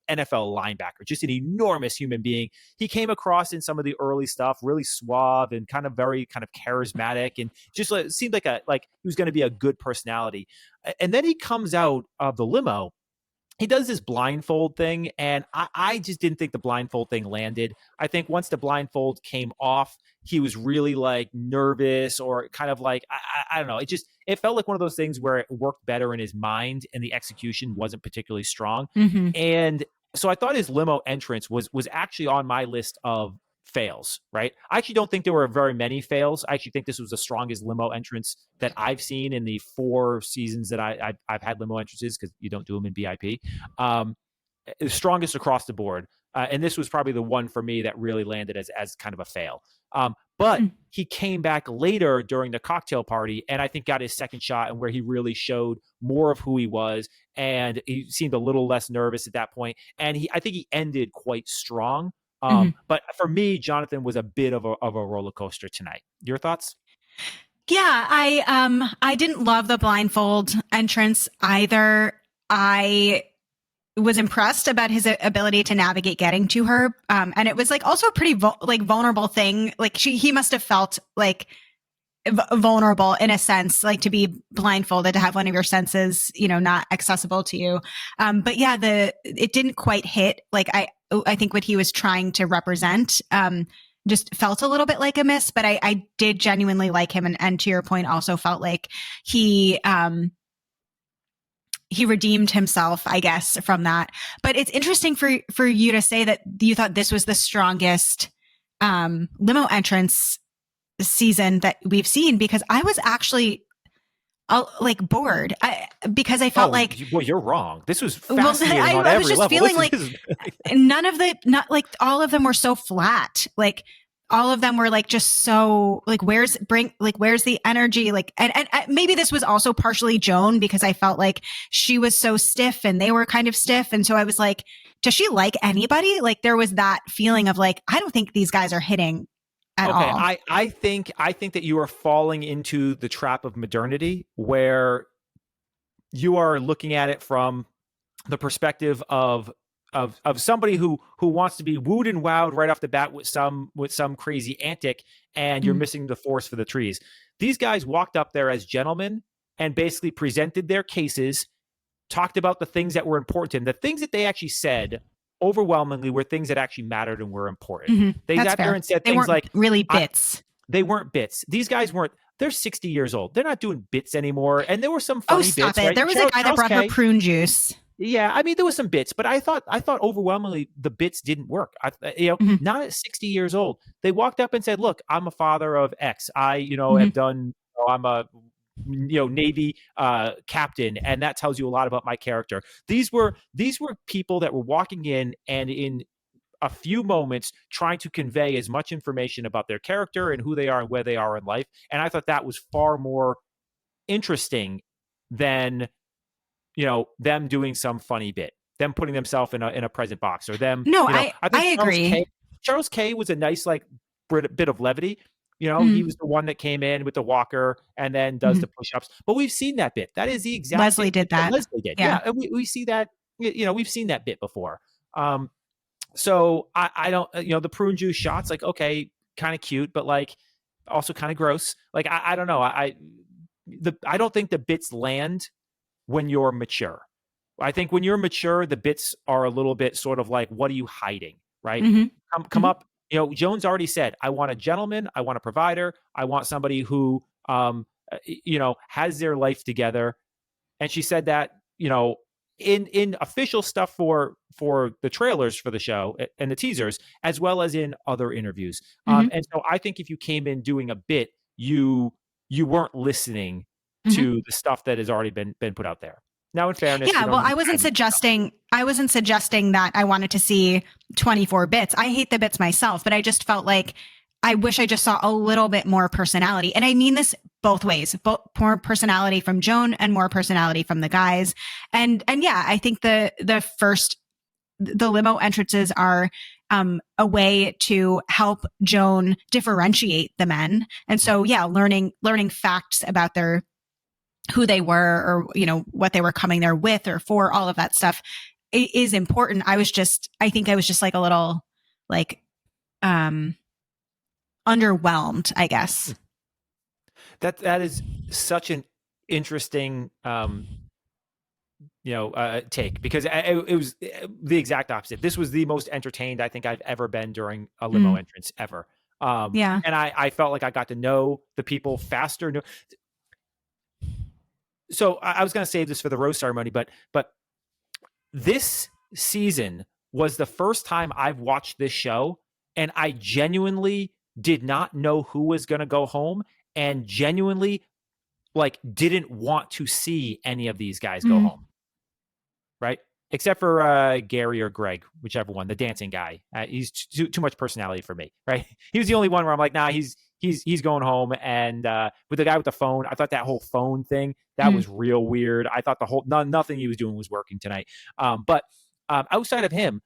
NFL linebacker, just an enormous human being. He came across in some of the early stuff really suave and kind of very kind of charismatic, and just seemed like he was going to be a good personality. And then he comes out of the limo. He does this blindfold thing, and I just didn't think the blindfold thing landed. I think once the blindfold came off, he was really like nervous or kind of like, I don't know. It felt like one of those things where it worked better in his mind and the execution wasn't particularly strong. Mm-hmm. And so I thought his limo entrance was actually on my list of fails, right? I actually don't think there were very many fails. I actually think this was the strongest limo entrance that I've seen in the 4 seasons that I've had limo entrances, because you don't do them in BIP. The strongest across the board. And this was probably the one for me that really landed as kind of a fail. But he came back later during the cocktail party, and I think got his second shot, and where he really showed more of who he was, and he seemed a little less nervous at that point. And I think he ended quite strong. But for me, Jonathan was a bit of a roller coaster tonight. Your thoughts? Yeah, I didn't love the blindfold entrance either. I was impressed about his ability to navigate getting to her. And it was like also a pretty vulnerable thing. Like he must have felt like vulnerable in a sense, like to be blindfolded, to have one of your senses, not accessible to you. But yeah, it didn't quite hit. Like I think what he was trying to represent, just felt a little bit like a miss, but I did genuinely like him. And to your point, also felt like he redeemed himself, I guess, from that. But it's interesting for you to say that you thought this was the strongest limo entrance season that we've seen, because I was actually like bored because I felt like, well, you're wrong. This was well, fascinating on I every was just level. feeling like none of the, not like all of them were so flat. Like all of them were like just so like where's the energy, like and maybe this was also partially Joan, because I felt like she was so stiff and they were kind of stiff, and so I was like, does she like anybody? Like there was that feeling of like, I don't think these guys are hitting at all. I think that you are falling into the trap of modernity, where you are looking at it from the perspective of somebody who wants to be wooed and wowed right off the bat with some crazy antic, and you're missing the forest for the trees. These guys walked up there as gentlemen and basically presented their cases, talked about the things that were important to them. The things that they actually said overwhelmingly were things that actually mattered and were important. Mm-hmm. They That's sat fair. there and said they things weren't like really bits. they weren't bits. These guys weren't. They're 60 years old. They're not doing bits anymore. And there were some funny bits. Stop it. Right? There was a guy that brought her prune juice. Yeah, I mean, there was some bits, but I thought overwhelmingly the bits didn't work. Not at 60 years old. They walked up and said, "Look, I'm a father of X. I, have done. I'm a, Navy captain, and that tells you a lot about my character." These were people that were walking in and in a few moments trying to convey as much information about their character and who they are and where they are in life. And I thought that was far more interesting than them doing some funny bit, them putting themselves in a present box, or them. No, I think agree. Charles K was a nice like bit of levity. He was the one that came in with the walker and then does the push-ups. But we've seen that bit. That is the exact Leslie did that. Leslie did. Yeah. And we see that. We've seen that bit before. So I don't. The prune juice shots, like, okay, kind of cute, but like also kind of gross. Like I don't know. I don't think the bits land when you're mature. I think when you're mature, the bits are a little bit sort of like, what are you hiding, right? Come up. Joan's already said, I want a gentleman, I want a provider, I want somebody who, has their life together. And she said that, in official stuff for the trailers for the show and the teasers, as well as in other interviews. And so I think if you came in doing a bit, you weren't listening to the stuff that has already been put out there. Now, in fairness, yeah, well, I wasn't suggesting that I wanted to see 24 bits. I hate the bits myself, but I just felt like I wish I just saw a little bit more personality. And I mean this both ways, more personality from Joan and more personality from the guys. And yeah, I think the limo entrances are a way to help Joan differentiate the men. And so, yeah, learning facts about who they were, or, what they were coming there with or for, all of that stuff is important. I think I was just like a little like, underwhelmed, I guess. That is such an interesting, take, because it was the exact opposite. This was the most entertained I think I've ever been during a limo entrance ever. Yeah. And I felt like I got to know the people faster. So I was going to save this for the rose ceremony, but this season was the first time I've watched this show, and I genuinely did not know who was going to go home, and genuinely like didn't want to see any of these guys go home. Right. Except for Gary or Greg, whichever one, the dancing guy. He's too much personality for me. Right. He was the only one where I'm like, nah, he's going home. And with the guy with the phone, I thought that whole phone thing, that was real weird. I thought nothing he was doing was working tonight. But outside of him,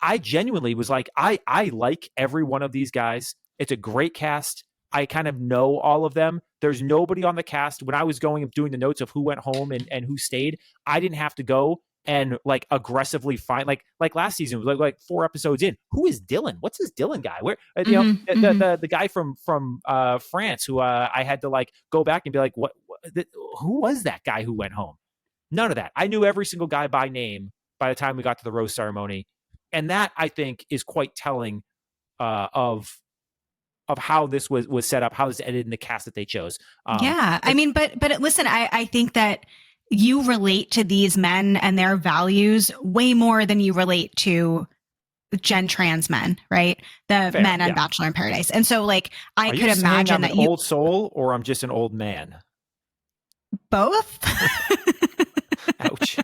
I genuinely was like, I like every one of these guys. It's a great cast. I kind of know all of them. There's nobody on the cast. When I was going and doing the notes of who went home and who stayed, I didn't have to go and like aggressively find like last season, like 4 episodes in. Who is Dylan? What's this Dylan guy? Where the guy from France who I had to like go back and be like, who was that guy who went home? None of that. I knew every single guy by name by the time we got to the rose ceremony. And that, I think, is quite telling of how this was set up, how this ended in the cast that they chose. Yeah. I mean, but listen, I think that you relate to these men and their values way more than you relate to gen trans men, right? The Fair, men on yeah. Bachelor in Paradise. And so like, I Are could you saying imagine I'm that an old soul or I'm just an old man? both. Ouch.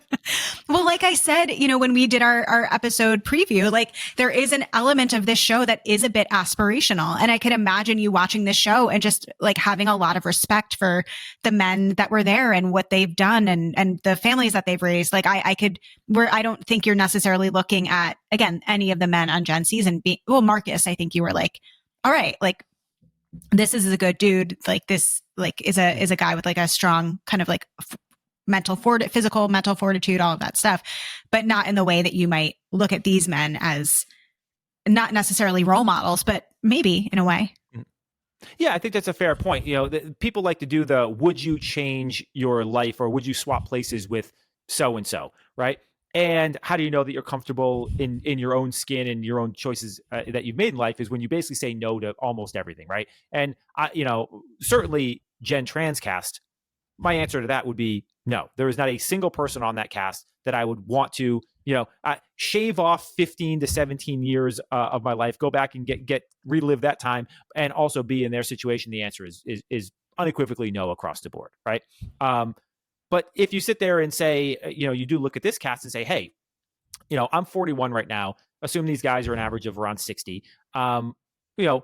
Well, like I said, when we did our episode preview, like there is an element of this show that is a bit aspirational. And I could imagine you watching this show and just like having a lot of respect for the men that were there and what they've done and the families that they've raised. Like I don't think you're necessarily looking at, again, any of the men on Gen season. Marcus, I think you were like, all right, like this is a good dude. Like this, like is a guy with like a strong kind of like physical mental fortitude, all of that stuff, but not in the way that you might look at these men as not necessarily role models, but maybe in a way. Yeah, I think that's a fair point. People like to do the, would you change your life or would you swap places with so-and-so, right? And how do you know that you're comfortable in your own skin and your own choices that you've made in life is when you basically say no to almost everything, right? And, certainly Gen Transcast, my answer to that would be no. There is not a single person on that cast that I would want to, shave off 15 to 17 years of my life, go back and relive that time, and also be in their situation. The answer is unequivocally no across the board, right? But if you sit there and say, you do look at this cast and say, hey, I'm 41 right now. Assume these guys are an average of around 60. Would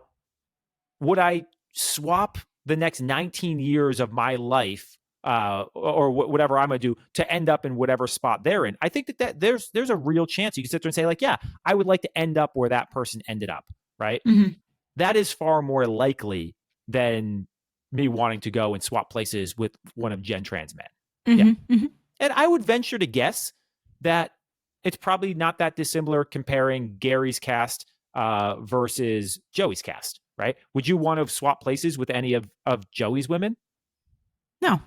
I swap the next 19 years of my life or whatever I'm going to do to end up in whatever spot they're in? I think that there's a real chance you can sit there and say like, yeah, I would like to end up where that person ended up, right? Mm-hmm. That is far more likely than me wanting to go and swap places with one of Gen Trans men. Mm-hmm. Yeah. Mm-hmm. And I would venture to guess that it's probably not that dissimilar comparing Gary's cast versus Joey's cast, right? Would you want to swap places with any of Joey's women? No.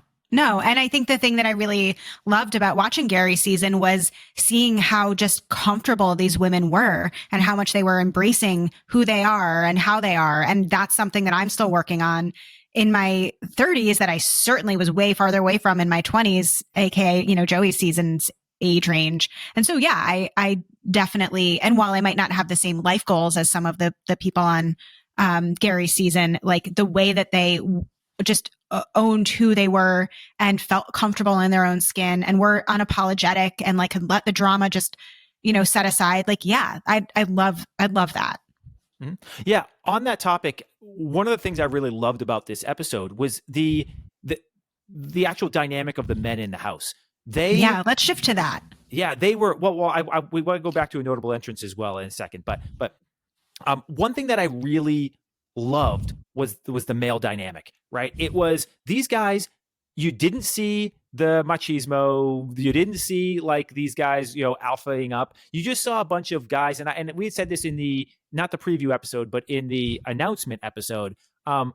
And I think the thing that I really loved about watching Gary's season was seeing how just comfortable these women were and how much they were embracing who they are and how they are. And that's something that I'm still working on in my 30s that I certainly was way farther away from in my 20s, aka, Joey's season's age range. And so, yeah, I definitely, and while I might not have the same life goals as some of the people on Gary's season, like the way that they just owned who they were and felt comfortable in their own skin and were unapologetic and like could let the drama just, set aside. Like, yeah, I'd love that. Mm-hmm. Yeah. On that topic, one of the things I really loved about this episode was the actual dynamic of the men in the house. Let's shift to that. Yeah, they were we want to go back to a notable entrance as well in a second, but one thing that I really loved was the male dynamic, right? It was these guys, you didn't see the machismo, you didn't see like these guys, alphaing up. You just saw a bunch of guys, and we had said this in the, not the preview episode, but in the announcement episode, are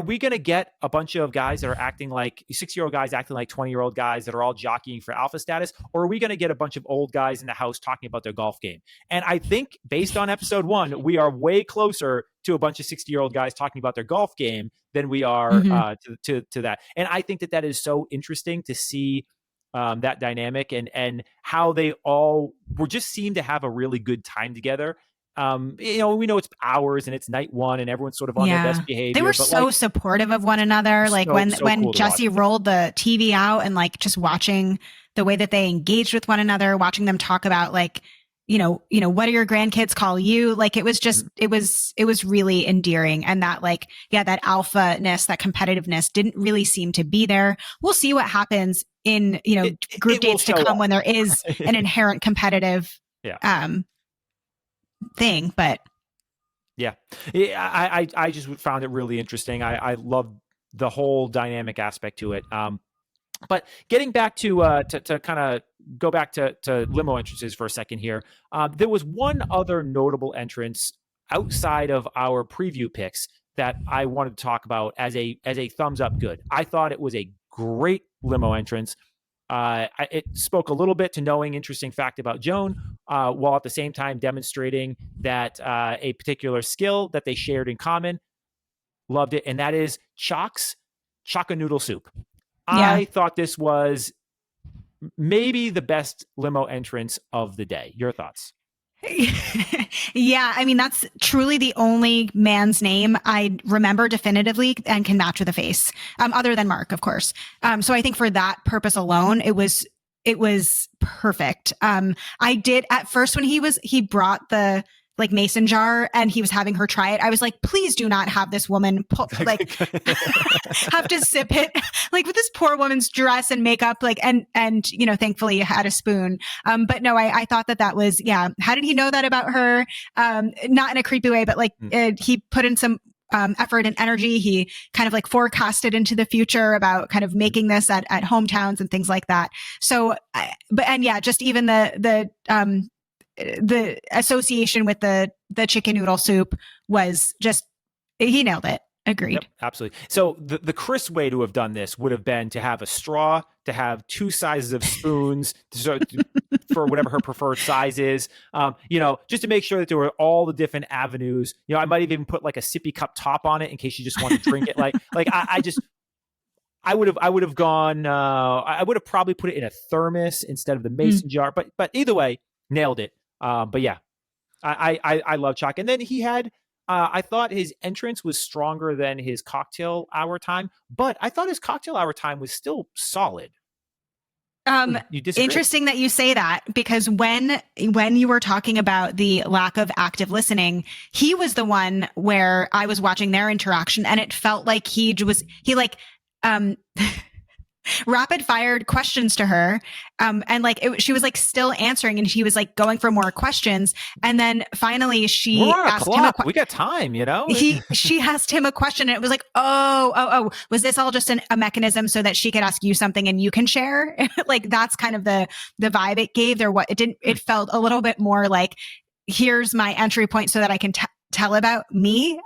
we going to get a bunch of guys that are acting like 6-year-old guys acting like 20-year-old guys that are all jockeying for alpha status? Or are we going to get a bunch of old guys in the house talking about their golf game? And I think based on episode 1, we are way closer to a bunch of 60-year-old guys talking about their golf game than we are to that. And I think that is so interesting to see that dynamic and how they all were just seem to have a really good time together. We know it's hours and it's night one and everyone's sort of on their best behavior. They were so supportive of one another. Like when cool Jesse rolled the TV out and like just watching the way that they engaged with one another, watching them talk about like, what do your grandkids call you? Like it was just, it was really endearing. And that like, that alpha-ness, that competitiveness didn't really seem to be there. We'll see what happens in, group dates to come when there is an inherent competitive, thing, but Yeah. I just found it really interesting. I love the whole dynamic aspect to it. But getting back to kind of go back to limo entrances for a second here, there was one other notable entrance outside of our preview picks that I wanted to talk about as a thumbs up good. I thought it was a great limo entrance. It spoke a little bit to knowing interesting fact about Joan, while at the same time demonstrating that a particular skill that they shared in common. Loved it, and that is Chaka noodle soup. Yeah. I thought this was maybe the best limo entrance of the day. Your thoughts? Yeah, I mean, that's truly the only man's name I remember definitively and can match with a face, other than Mark, of course. So I think for that purpose alone, it was perfect. I did at first when he brought the like mason jar and he was having her try it. I was like, please do not have this woman have to sip it like with this poor woman's dress and makeup, like, and, thankfully you had a spoon. But no, I thought that was, yeah. How did he know that about her? Not in a creepy way, but like, he put in some, effort and energy. He kind of like forecasted into the future about kind of making this at hometowns and things like that. So, just even the association with the chicken noodle soup was just, he nailed it. Agreed. Yep, absolutely. So the Chris way to have done this would have been to have a straw, to have two sizes of spoons for whatever her preferred size is, just to make sure that there were all the different avenues. I might have even put like a sippy cup top on it in case you just want to drink it. I would have gone, I would have probably put it in a thermos instead of the mason jar, but either way, nailed it. But yeah, I love Chuck. And then he had, I thought his entrance was stronger than his cocktail hour time, but I thought his cocktail hour time was still solid. You disagree? Interesting that you say that, because when you were talking about the lack of active listening, he was the one where I was watching their interaction and it felt like he rapid fired questions to her. And like, she was like still answering and she was like going for more questions. And then finally she asked him we got time, she asked him a question and it was like, oh, was this all just a mechanism so that she could ask you something and you can share? Like, that's kind of the vibe it gave there. It felt a little bit more like, here's my entry point so that I can tell about me.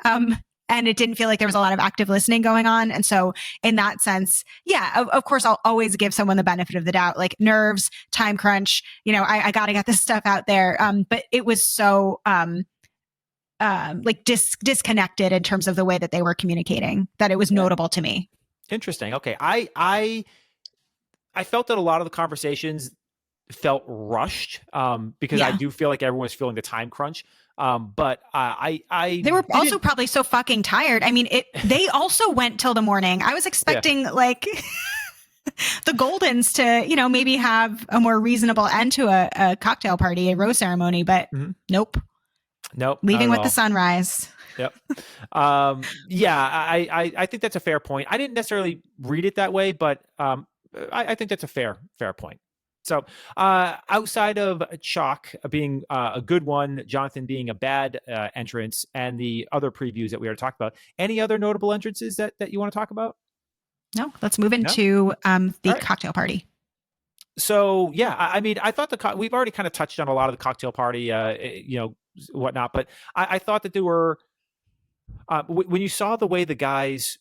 And it didn't feel like there was a lot of active listening going on. And so in that sense, yeah, of course, I'll always give someone the benefit of the doubt, like nerves, time crunch, I got to get this stuff out there. But it was so, disconnected in terms of the way that they were communicating that it was notable to me. Interesting. Okay. I felt that a lot of the conversations felt rushed, because I do feel like everyone was feeling the time crunch. But they were also probably so fucking tired. I mean, they also went till the morning. I was expecting like the Goldens to, maybe have a more reasonable end to a cocktail party, a rose ceremony, but nope. Leaving with the sunrise. Yep. I think that's a fair point. I didn't necessarily read it that way, but I think that's a fair point. So outside of Chalk being a good one, Jonathan being a bad entrance, and the other previews that we already talked about, any other notable entrances that you want to talk about? No, let's move into the cocktail party. So, yeah, I mean, I thought we've already kind of touched on a lot of the cocktail party, whatnot, but I thought that there were, when you saw the way the guys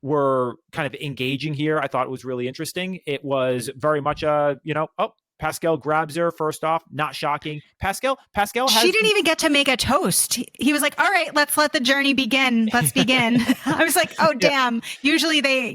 were kind of engaging here, I thought it was really interesting. It was very much Pascal grabs her first off, not shocking. Pascal she didn't even get to make a toast. He was like, all right, let's let the journey begin. Let's begin. I was like, oh, damn. Usually they,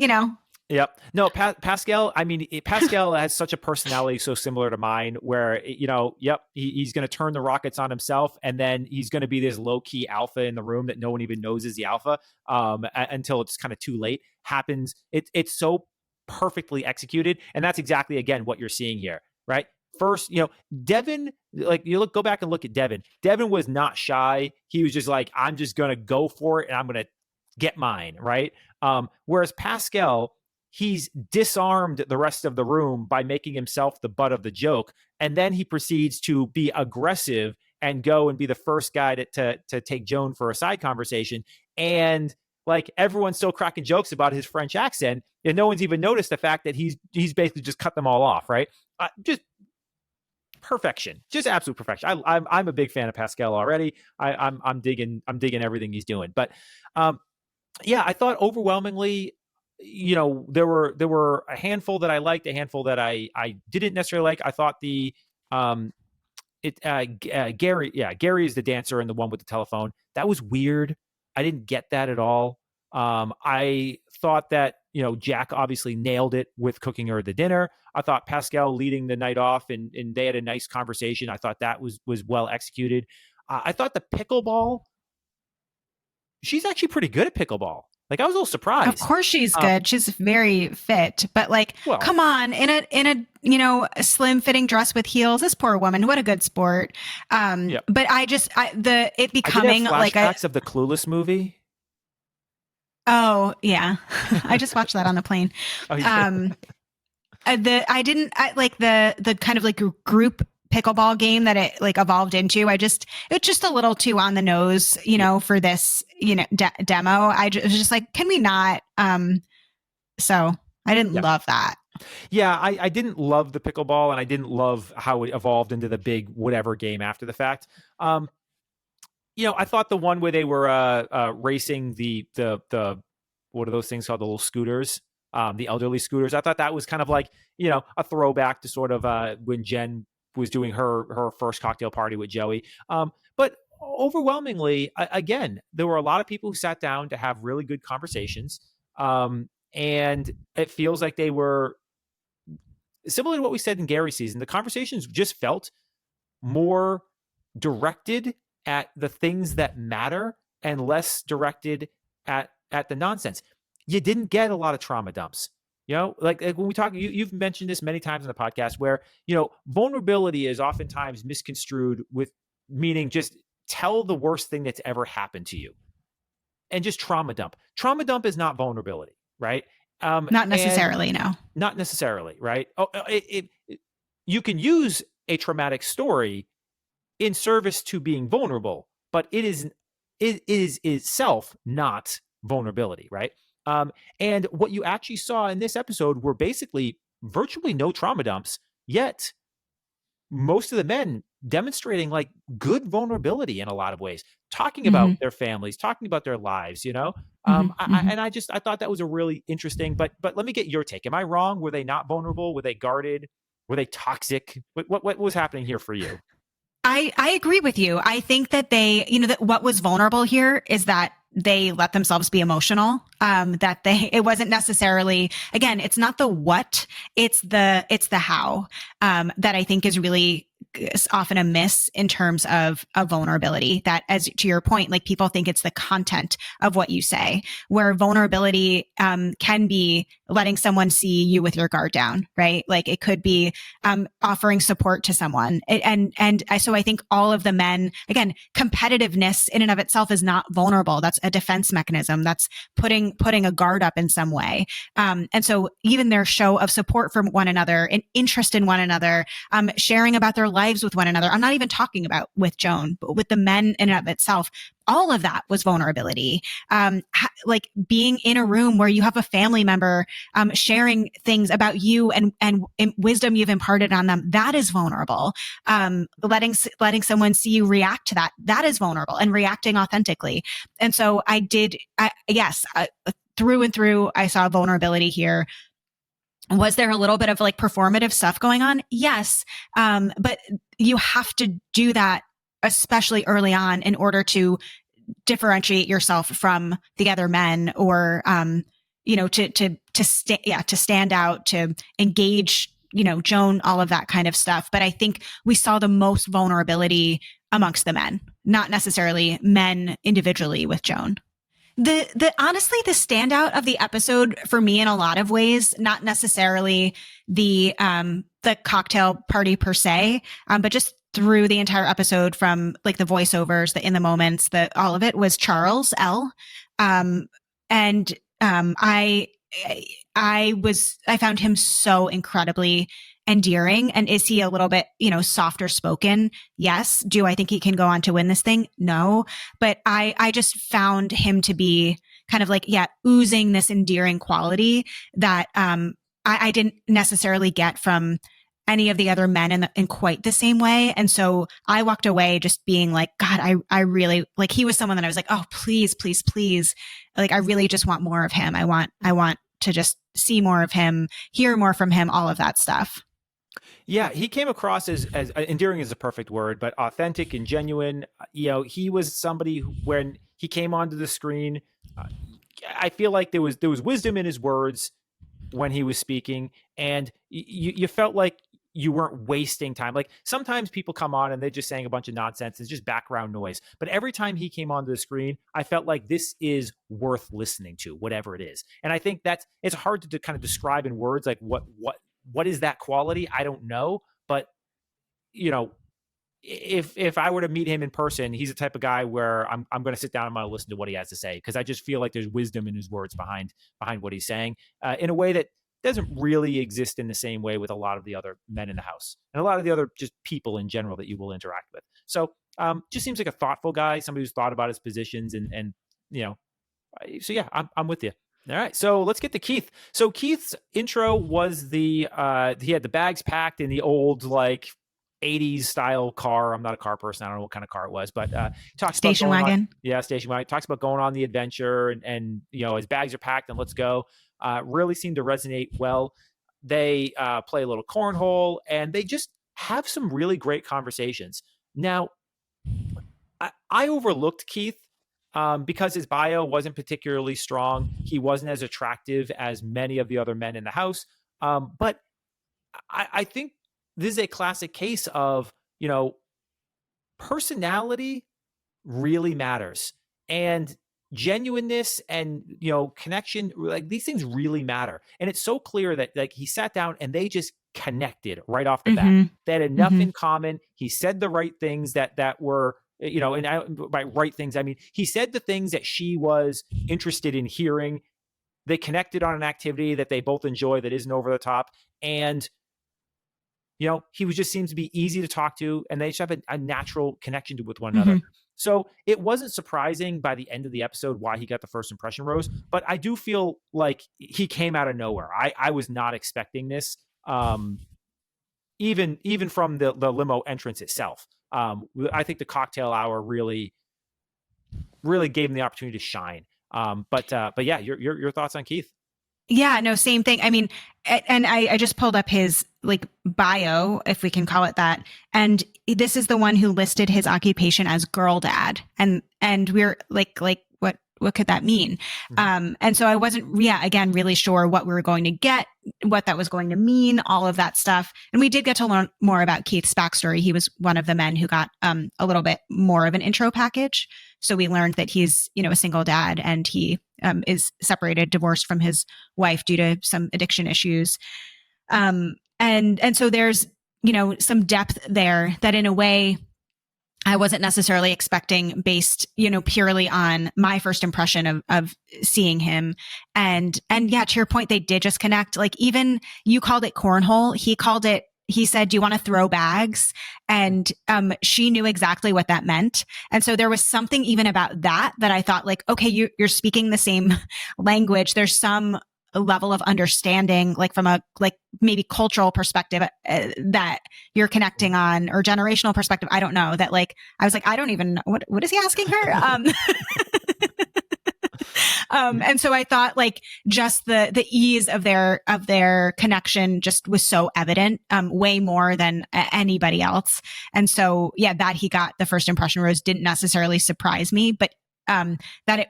Yep. No, Pascal, I mean, Pascal has such a personality so similar to mine where, he's going to turn the rockets on himself and then he's going to be this low key alpha in the room that no one even knows is the alpha until it's kind of too late. Happens. It's so perfectly executed. And that's exactly, again, what you're seeing here, right? First, Devin, like go back and look at Devin. Devin was not shy. He was just like, I'm just going to go for it and I'm going to get mine, right? Whereas Pascal, he's disarmed the rest of the room by making himself the butt of the joke. And then he proceeds to be aggressive and go and be the first guy to take Joan for a side conversation. And like everyone's still cracking jokes about his French accent, and no one's even noticed the fact that he's basically just cut them all off, right? Just perfection, just absolute perfection. I'm a big fan of Pascal already. I'm digging everything he's doing. But yeah, I thought overwhelmingly, there were a handful that I liked, a handful that I didn't necessarily like. I thought the Gary is the dancer and the one with the telephone. That was weird. I didn't get that at all. I thought that, Jack obviously nailed it with cooking her the dinner. I thought Pascal leading the night off and they had a nice conversation. I thought that was well executed. I thought the pickleball, she's actually pretty good at pickleball. Like I was a little surprised. Of course she's good. She's very fit, but come on, in a slim fitting dress with heels, this poor woman, what a good sport. Yeah. But it becoming like flashbacks of the Clueless movie. Oh yeah. I just watched that on the plane. Oh, yeah. The kind of like group pickleball game that it like evolved into. It's just a little too on the nose, for this, demo. I was just like, can we not? So I didn't love that. Yeah, I didn't love the pickleball, and I didn't love how it evolved into the big whatever game after the fact. I thought the one where they were racing the what are those things called? The little scooters, the elderly scooters. I thought that was kind of like, a throwback to sort of when Jen was doing her first cocktail party with Joey. But overwhelmingly, again, there were a lot of people who sat down to have really good conversations. And it feels like they were similar to what we said in Gary's season. The conversations just felt more directed at the things that matter and less directed at the nonsense. You didn't get a lot of trauma dumps. Like when we talk, you've mentioned this many times in the podcast where, vulnerability is oftentimes misconstrued with meaning just tell the worst thing that's ever happened to you and just trauma dump. Trauma dump is not vulnerability, right? Not necessarily, no. Not necessarily, right? You can use a traumatic story in service to being vulnerable, but it is itself not vulnerability, right? And what you actually saw in this episode were basically virtually no trauma dumps, yet most of the men demonstrating like good vulnerability in a lot of ways, talking about their families, talking about their lives, I thought that was a really interesting, but let me get your take. Am I wrong? Were they not vulnerable? Were they guarded? Were they toxic? What was happening here for you? I agree with you. I think that that what was vulnerable here is that they let themselves be emotional. It wasn't necessarily, again, it's not the what, it's the how, that I think is really often a miss in terms of vulnerability. That, as to your point, like people think it's the content of what you say, where vulnerability can be letting someone see you with your guard down, right? Like it could be offering support to someone. So I think all of the men, again, competitiveness in and of itself is not vulnerable. That's a defense mechanism. That's putting a guard up in some way. And so even their show of support for one another and interest in one another, sharing about their lives with one another. I'm not even talking about with Joan, but with the men in and of itself. All of that was vulnerability. Like being in a room where you have a family member sharing things about you and wisdom you've imparted on them. That is vulnerable. Letting someone see you react to that. That is vulnerable, and reacting authentically. And so through and through, I saw vulnerability here. Was there a little bit of like performative stuff going on? Yes. But you have to do that, especially early on, in order to differentiate yourself from the other men, or, to stand out, to engage, Joan, all of that kind of stuff. But I think we saw the most vulnerability amongst the men, not necessarily men individually with Joan. Honestly, the standout of the episode for me in a lot of ways, not necessarily the cocktail party per se, but just through the entire episode, from like the voiceovers, the in the moments, all of it, was Charles L. I found him so incredibly endearing? And is he a little bit, softer spoken? Yes. Do I think he can go on to win this thing? No. But I just found him to be kind of like, oozing this endearing quality that, I didn't necessarily get from any of the other men in quite the same way. And so I walked away just being like, God, I really like, he was someone that I was like, oh, please, please, please. Like, I really just want more of him. I want to just see more of him, hear more from him, all of that stuff. Yeah, he came across as endearing is a perfect word, but authentic and genuine. He was somebody who, when he came onto the screen, I feel like there was wisdom in his words when he was speaking, and you felt like you weren't wasting time. Like sometimes people come on and they're just saying a bunch of nonsense. It's just background noise. But every time he came onto the screen, I felt like this is worth listening to, whatever it is. And I think it's hard to kind of describe in words, like what is that quality? I don't know. But if I were to meet him in person, he's the type of guy where I'm going to sit down and I'm going to listen to what he has to say, because I just feel like there's wisdom in his words behind what he's saying, in a way that doesn't really exist in the same way with a lot of the other men in the house and a lot of the other just people in general that you will interact with. So just seems like a thoughtful guy, somebody who's thought about his positions and so yeah, I'm with you. All right, so let's get to Keith. So Keith's intro was he had the bags packed in the old like 80s style car. I'm not a car person. I don't know what kind of car it was, but talks station about wagon. Station wagon. Talks about going on the adventure and his bags are packed and let's go. Really seemed to resonate well. They play a little cornhole and they just have some really great conversations. Now, I overlooked Keith because his bio wasn't particularly strong. He wasn't as attractive as many of the other men in the house. But I think this is a classic case of, personality really matters, and genuineness and, connection, like these things really matter. And it's so clear that like he sat down and they just connected right off the bat. They had enough in common. He said the right things that were, and by right things, I mean, he said the things that she was interested in hearing. They connected on an activity that they both enjoy that isn't over the top. And he just seems to be easy to talk to, and they just have a natural connection with one another. So it wasn't surprising by the end of the episode why he got the first impression rose, but I do feel like he came out of nowhere. I was not expecting this, even from the limo entrance itself. I think the cocktail hour really gave him the opportunity to shine. But yeah, your thoughts on Keith? Yeah, no, same thing. I mean, and I just pulled up his like bio, if we can call it that. And this is the one who listed his occupation as girl dad. And we're like, what could that mean? And so I wasn't, again, really sure what we were going to get, what that was going to mean, all of that stuff. And we did get to learn more about Keith's backstory. He was one of the men who got a little bit more of an intro package. So we learned that he's, a single dad, and he is separated, divorced from his wife due to some addiction issues. And so there's, some depth there that in a way I wasn't necessarily expecting, based, purely on my first impression of seeing him. And yeah, to your point, they did just connect. Like, even you called it cornhole. He said, do you want to throw bags? And she knew exactly what that meant. And so there was something even about that I thought, like, okay, you're speaking the same language. There's some level of understanding, like from a maybe cultural perspective that you're connecting on, or generational perspective. I don't know, that like, I was like, I don't even know what is he asking her? And so I thought like just the ease of their connection just was so evident, way more than anybody else. And so, yeah, that he got the first impression rose didn't necessarily surprise me, but that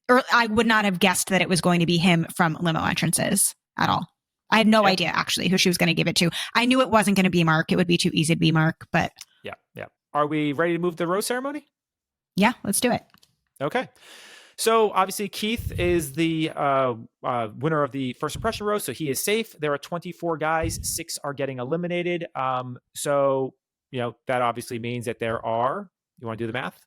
or I would not have guessed that it was going to be him from limo entrances at all. I had no idea actually who she was going to give it to. I knew it wasn't going to be Mark. It would be too easy to be Mark, but yeah. Are we ready to move to the rose ceremony? Yeah, let's do it. Okay. So obviously Keith is the winner of the first impression rose, so he is safe. There are 24 guys, 6 are getting eliminated. So that obviously means that there are. You want to do the math?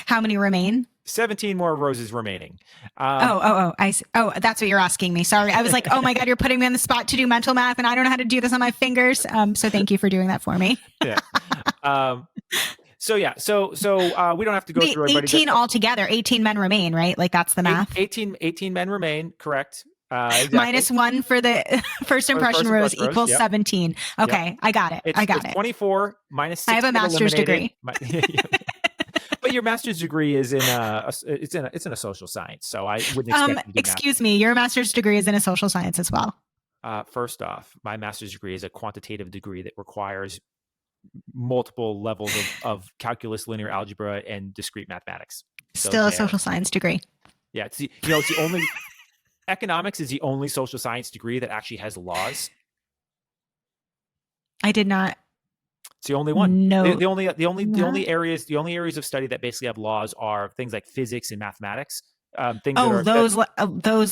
How many remain? 17 more roses remaining. That's what you're asking me. Sorry. I was like, oh my God, you're putting me on the spot to do mental math and I don't know how to do this on my fingers. So thank you for doing that for me. Yeah. So we don't have to go through everybody. 18 altogether, 18 men remain, right? Like that's the math. 18 men remain, correct. Exactly. Minus 1 for the first impression rose equals 17. Okay, yep. I got it. It's 24 minus 6. I have a master's degree. But your master's degree is in it's in a social science, so I wouldn't expect you to do excuse me, your master's degree is in a social science as well. First off, my master's degree is a quantitative degree that requires multiple levels of calculus, linear algebra, and discrete mathematics. Still a social science degree. Yeah, it's the only economics is the only social science degree that actually has laws. I did not. It's the only one. No. The only areas of study that basically have laws are things like physics and mathematics. Those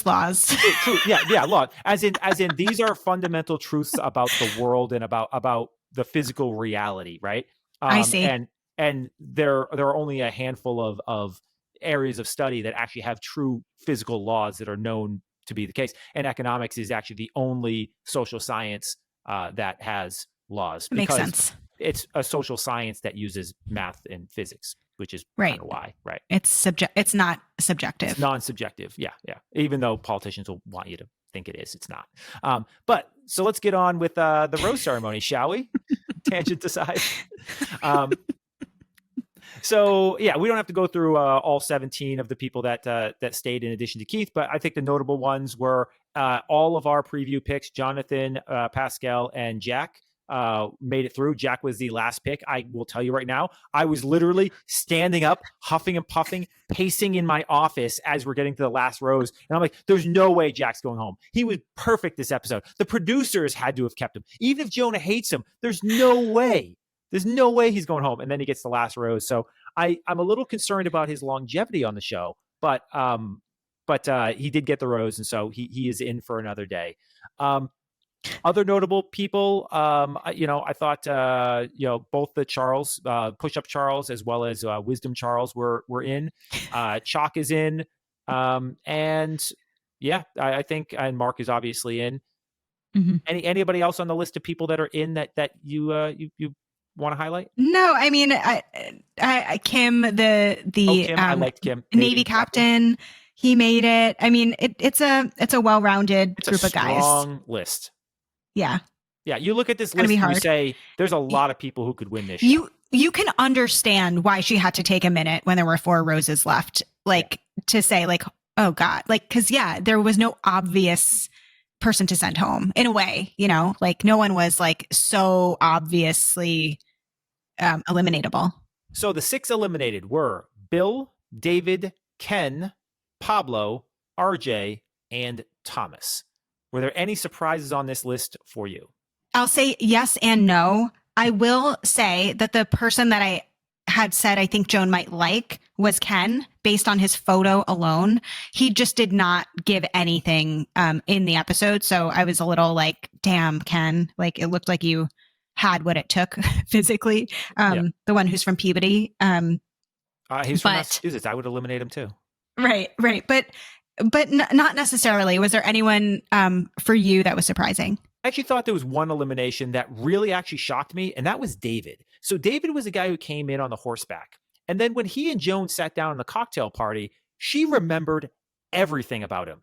laws. True. Yeah, law. As in these are fundamental truths about the world and about the physical reality, right? I see. And there are only a handful of areas of study that actually have true physical laws that are known to be the case. And economics is actually the only social science that has laws. Makes sense. It's a social science that uses math and physics, which is kind of why, right? It's not subjective. It's non-subjective. Yeah. Even though politicians will want you to think it is, it's not. But so let's get on with the rose ceremony, shall we? Tangent aside. So yeah, we don't have to go through all 17 of the people that stayed in addition to Keith, but I think the notable ones were all of our preview picks: Jonathan, Pascal, and Jack. Made it through. Jack was the last pick. I will tell you right now, I was literally standing up, huffing and puffing, pacing in my office as we're getting to the last rose. And I'm like, there's no way Jack's going home. He was perfect this episode. The producers had to have kept him. Even if Jonah hates him, there's no way. There's no way he's going home. And then he gets the last rose. So I'm a little concerned about his longevity on the show, but he did get the rose. And so he is in for another day. Other notable people, I thought, both the Charles, Push-Up Charles, as well as Wisdom Charles were in. Chalk is in. And yeah, I think, and Mark is obviously in. Mm-hmm. Anybody else on the list of people that are in that you want to highlight? No, I mean, Kim, Kim, I liked Kim. Navy captain. He made it. I mean, it's a well-rounded group of guys. Strong list. Yeah. Yeah. You look at this list and you say, there's a lot of people who could win this show. You can understand why she had to take a minute when there were 4 roses left, to say like, oh God, cause there was no obvious person to send home in a way, like no one was so obviously eliminatable. So the 6 eliminated were Bill, David, Ken, Pablo, RJ, and Thomas. Were there any surprises on this list for you? I'll say yes and no. I will say that the person that I had said I think Joan might like was Ken, based on his photo alone. He just did not give anything in the episode. So I was a little like, damn, Ken, it looked like you had what it took physically. The one who's from Peabody. He's from Massachusetts. I would eliminate him too. Right. But not necessarily. Was there anyone for you that was surprising? I actually thought there was one elimination that really actually shocked me, and that was David. So David was a guy who came in on the horseback. And then when he and Joan sat down in the cocktail party, she remembered everything about him.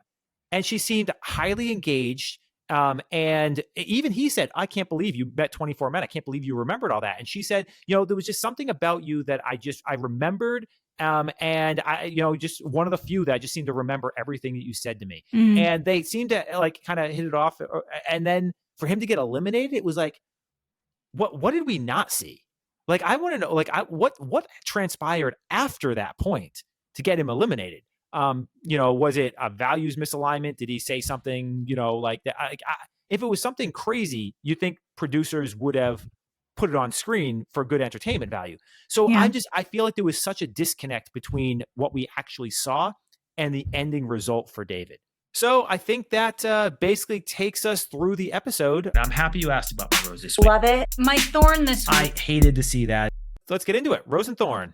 And she seemed highly engaged. And even he said, I can't believe you met 24 men. I can't believe you remembered all that. And she said, there was just something about you that I remembered. And I, just one of the few that I just seem to remember everything that you said to me. Mm. And they seemed to kind of hit it off. And then for him to get eliminated, it was like, what did we not see? I want to know, what transpired after that point to get him eliminated? Was it a values misalignment? Did he say something, like that? If it was something crazy, you think producers would have put it on screen for good entertainment value. So yeah. I feel like there was such a disconnect between what we actually saw and the ending result for David. So I think that basically takes us through the episode. I'm happy you asked about my rose this week. Love it. My thorn this week. I hated to see that. So let's get into it. Rose and thorn.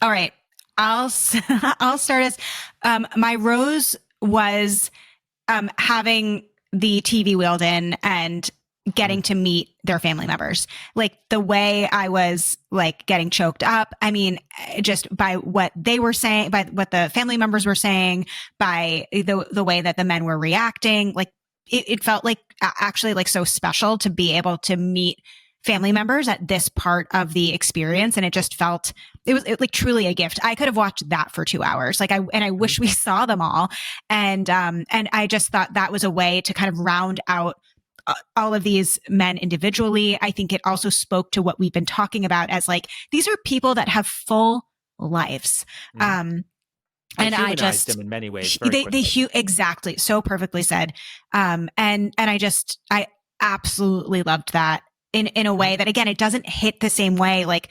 All right. I'll start as my rose was having the TV wheeled in and getting to meet their family members. Like the way I was like getting choked up. I mean, just by what they were saying, by what the family members were saying, by the way that the men were reacting, like it felt like actually like so special to be able to meet family members at this part of the experience. And it just felt, it was like truly a gift. I could have watched that for 2 hours. Like I wish we saw them all. And I just thought that was a way to kind of round out all of these men individually. I think it also spoke to what we've been talking about as like, these are people that have full lives. And I just them in many ways. Exactly. So perfectly said. And I absolutely loved that in a way that, again, it doesn't hit the same way. Like,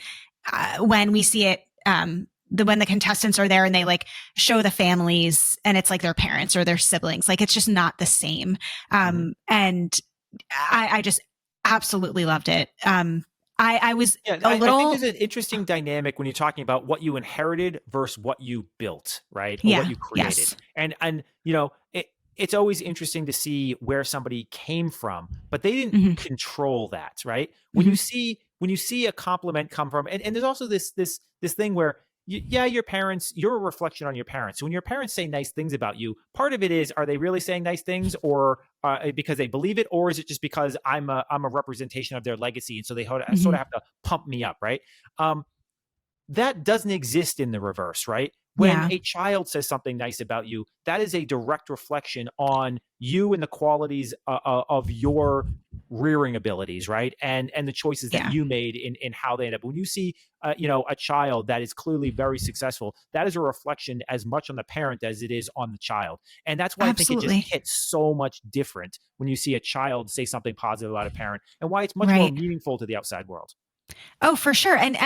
when we see it, when the contestants are there and they like show the families and it's like their parents or their siblings, like it's just not the same. And I just absolutely loved it. I was a little. I think there's an interesting dynamic when you're talking about what you inherited versus what you built, right? Or what you created. Yes. And you know, it's always interesting to see where somebody came from, but they didn't control that, right? When you see a compliment come from, and there's also this thing where your parents, you're a reflection on your parents. So when your parents say nice things about you, part of it is, are they really saying nice things, or because they believe it, or is it just because I'm a representation of their legacy, and so they sort of have to pump me up, right? That doesn't exist in the reverse, right? When a child says something nice about you, that is a direct reflection on you and the qualities of your rearing abilities, right? And the choices that you made in how they end up. When you see, a child that is clearly very successful, that is a reflection as much on the parent as it is on the child. And that's why I think it just hits so much different when you see a child say something positive about a parent, and why it's much more meaningful to the outside world. Oh, for sure. And,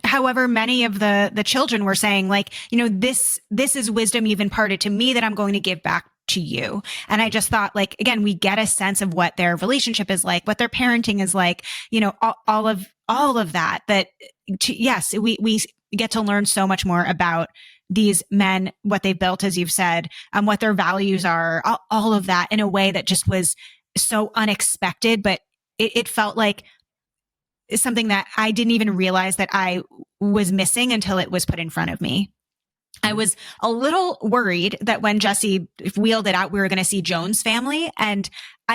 however many of the children were saying, like, this is wisdom you've imparted to me that I'm going to give back to you. And I just thought, like, again, we get a sense of what their relationship is like, what their parenting is like, all of that, yes, we get to learn so much more about these men, what they've built, as you've said, what their values are, all of that in a way that just was so unexpected, but it felt like is something that I didn't even realize that I was missing until it was put in front of me. I was a little worried that when Jesse wheeled it out, we were going to see Joan's family. And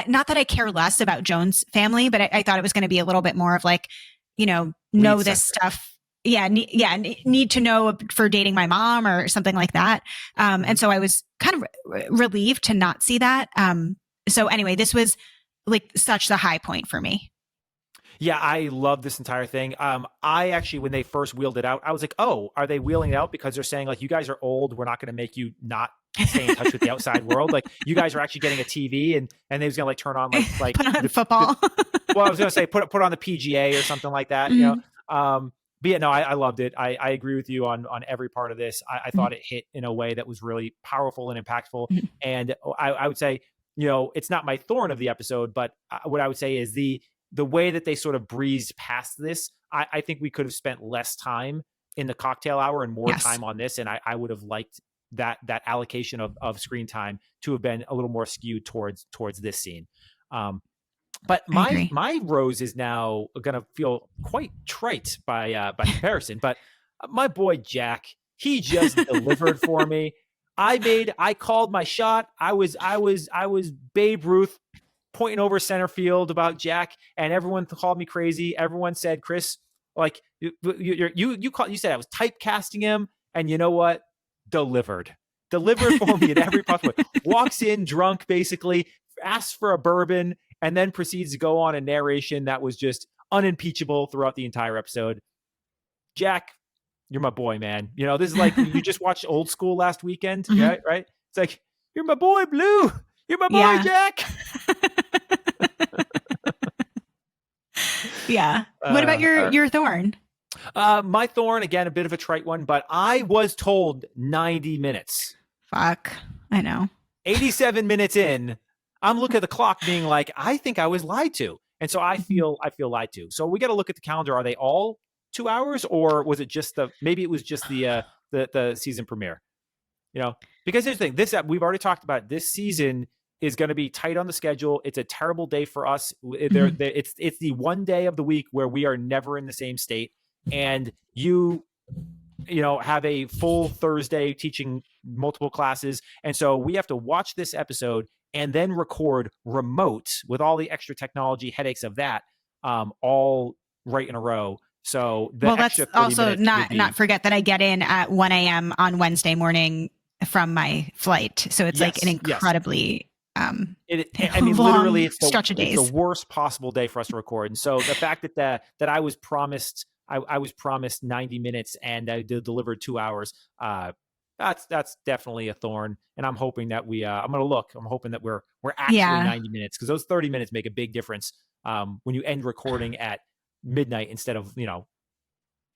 not that I care less about Joan's family, but I thought it was going to be a little bit more of like, know this stuff. Yeah. Need to know for dating my mom or something like that. And so I was kind of relieved to not see that. So anyway, this was like such the high point for me. Yeah, I love this entire thing. I actually, when they first wheeled it out, I was like, oh, are they wheeling it out because they're saying, like, you guys are old, we're not going to make you not stay in touch with the outside world. Like, you guys are actually getting a TV, and they was going to like turn on like put on football. Well, I was going to say put on the PGA or something like that, But yeah, no, I loved it. I agree with you on every part of this. I thought it hit in a way that was really powerful and impactful. And I would say, it's not my thorn of the episode, but what I would say is the way that they sort of breezed past this, I think we could have spent less time in the cocktail hour and more time on this. And I would have liked that allocation of screen time to have been a little more skewed towards this scene. But my rose is now going to feel quite trite by comparison. But my boy Jack, he just delivered for me. I called my shot. I was Babe Ruth pointing over center field about Jack, and everyone called me crazy. Everyone said, Chris, like you said I was typecasting him, and you know what? Delivered for me in every possible way. Walks in drunk, basically, asks for a bourbon, and then proceeds to go on a narration that was just unimpeachable throughout the entire episode. Jack, you're my boy, man. This is like you just watched Old School last weekend, right? It's like, you're my boy, Blue. You're my boy, Jack. Yeah. What about your thorn? My thorn, again, a bit of a trite one, but I was told 90 minutes. Fuck. I know. 87 minutes in, I'm looking at the clock being like, I think I was lied to. And so I feel lied to. So we got to look at the calendar. Are they all 2 hours, or was it just maybe it was just the season premiere? Because here's the thing, we've already talked about this season is going to be tight on the schedule. It's a terrible day for us. It's the one day of the week where we are never in the same state, and you have a full Thursday teaching multiple classes. And so we have to watch this episode and then record remote with all the extra technology headaches of that, all right in a row. So let's also not forget that I get in at 1 a.m. on Wednesday morning from my flight. So it's like an incredibly literally it's stretch of days. It's the worst possible day for us to record. And so the fact that I was promised, I was promised 90 minutes and I delivered 2 hours. That's definitely a thorn. And I'm hoping that I'm hoping that we're actually 90 minutes, because those 30 minutes make a big difference when you end recording at midnight instead of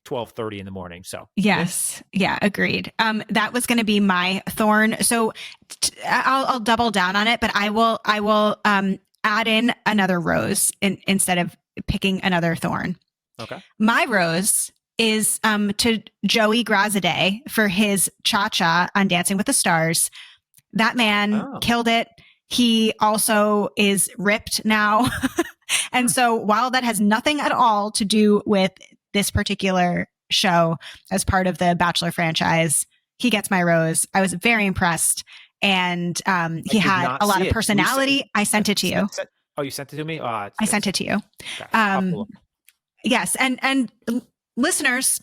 12:30 in the morning. So yes, agreed. That was going to be my thorn. So I'll double down on it, but I will add in another rose instead of picking another thorn. Okay. My rose is to Joey Grazadeh for his cha-cha on Dancing with the Stars. That man killed it. He also is ripped now. And so while that has nothing at all to do with this particular show as part of the Bachelor franchise, he gets my rose. I was very impressed. And he had a lot of personality. I sent it to you. You sent it to me? I sent it to you. Okay. Yes. And listeners,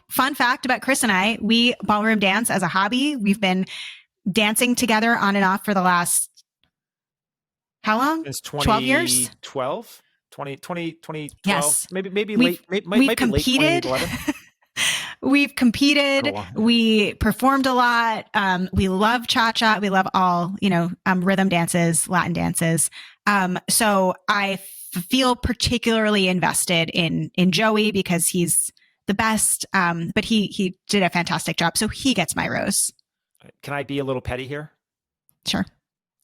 fun fact about Chris and I, we ballroom dance as a hobby. We've been dancing together on and off for the last, how long? Since 12 years? 2012. Yes. Maybe we've late competed. 2011. We've competed. We performed a lot. We love cha-cha. We love all, rhythm dances, Latin dances. So I feel particularly invested in Joey because he's the best. But he did a fantastic job. So he gets my rose. Can I be a little petty here? Sure.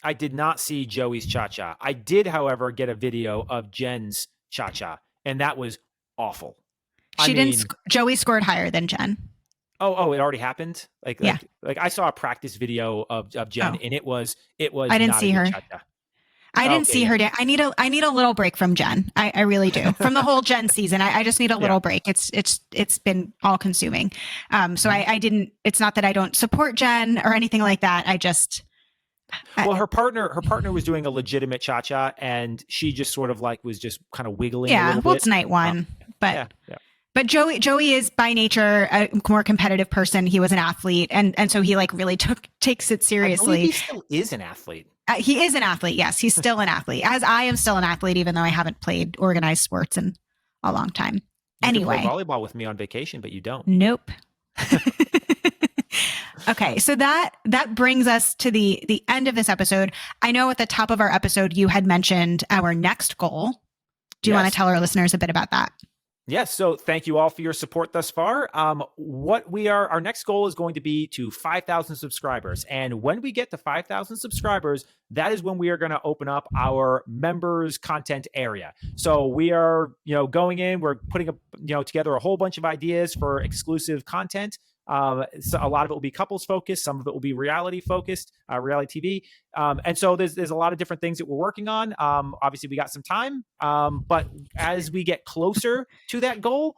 I did not see Joey's cha-cha. I did, however, get a video of Jen's cha-cha, and that was awful. Joey scored higher than Jen. Oh, it already happened? Like I saw a practice video of Jen, and it was I didn't see her. Cha-cha. I didn't see her. I need a little break from Jen. I really do. From the whole Jen season. I just need a little break. It's been all consuming. So I didn't, it's not that I don't support Jen or anything like that. Her partner was doing a legitimate cha-cha, and she just sort of was just kind of wiggling a little bit. It's night one, but But Joey is by nature a more competitive person. He was an athlete, and so he really takes it seriously. He still is an athlete. He is an athlete. Yes, he's still an athlete, as I am still an athlete, even though I haven't played organized sports in a long time. Anyway, you can play volleyball with me on vacation, but you don't. Nope. Okay, so that brings us to the end of this episode. I know at the top of our episode you had mentioned our next goal. Do you want to tell our listeners a bit about that? Yes. So thank you all for your support thus far. Our next goal is going to be to 5,000 subscribers. And when we get to 5,000 subscribers, that is when we are going to open up our members content area. So we are, going in, we're putting together a whole bunch of ideas for exclusive content. So a lot of it will be couples focused. Some of it will be reality focused, reality TV. And so there's a lot of different things that we're working on. Obviously we got some time, but as we get closer to that goal,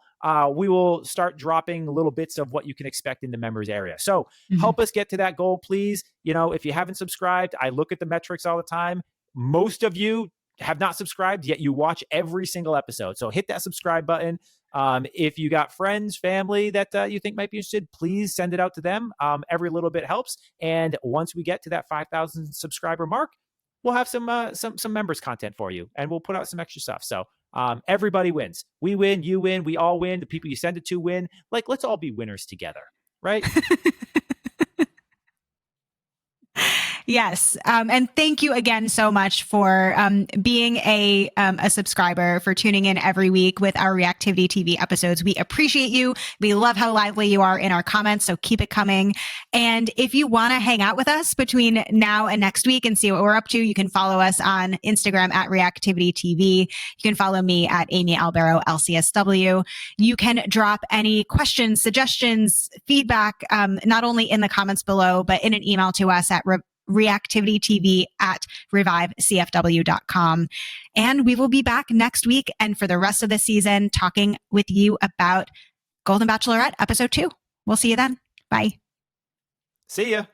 we will start dropping little bits of what you can expect in the members area. So help us get to that goal, please. If you haven't subscribed, I look at the metrics all the time. Most of you have not subscribed, yet you watch every single episode. So hit that subscribe button. If you got friends, family that you think might be interested, please send it out to them. Every little bit helps. And once we get to that 5,000 subscriber mark, we'll have some members content for you, and we'll put out some extra stuff. So everybody wins. We win, you win, we all win. The people you send it to win. Let's all be winners together, right? Yes. And thank you again so much for being a subscriber, for tuning in every week with our Reactivity TV episodes. We appreciate you. We love how lively you are in our comments, so keep it coming. And if you want to hang out with us between now and next week and see what we're up to, you can follow us on Instagram at Reactivity TV. You can follow me at Amy Albero, LCSW. You can drop any questions, suggestions, feedback, not only in the comments below, but in an email to us at reactivitytv@revivecfw.com. And we will be back next week and for the rest of the season talking with you about Golden Bachelorette episode 2. We'll see you then. Bye. See ya.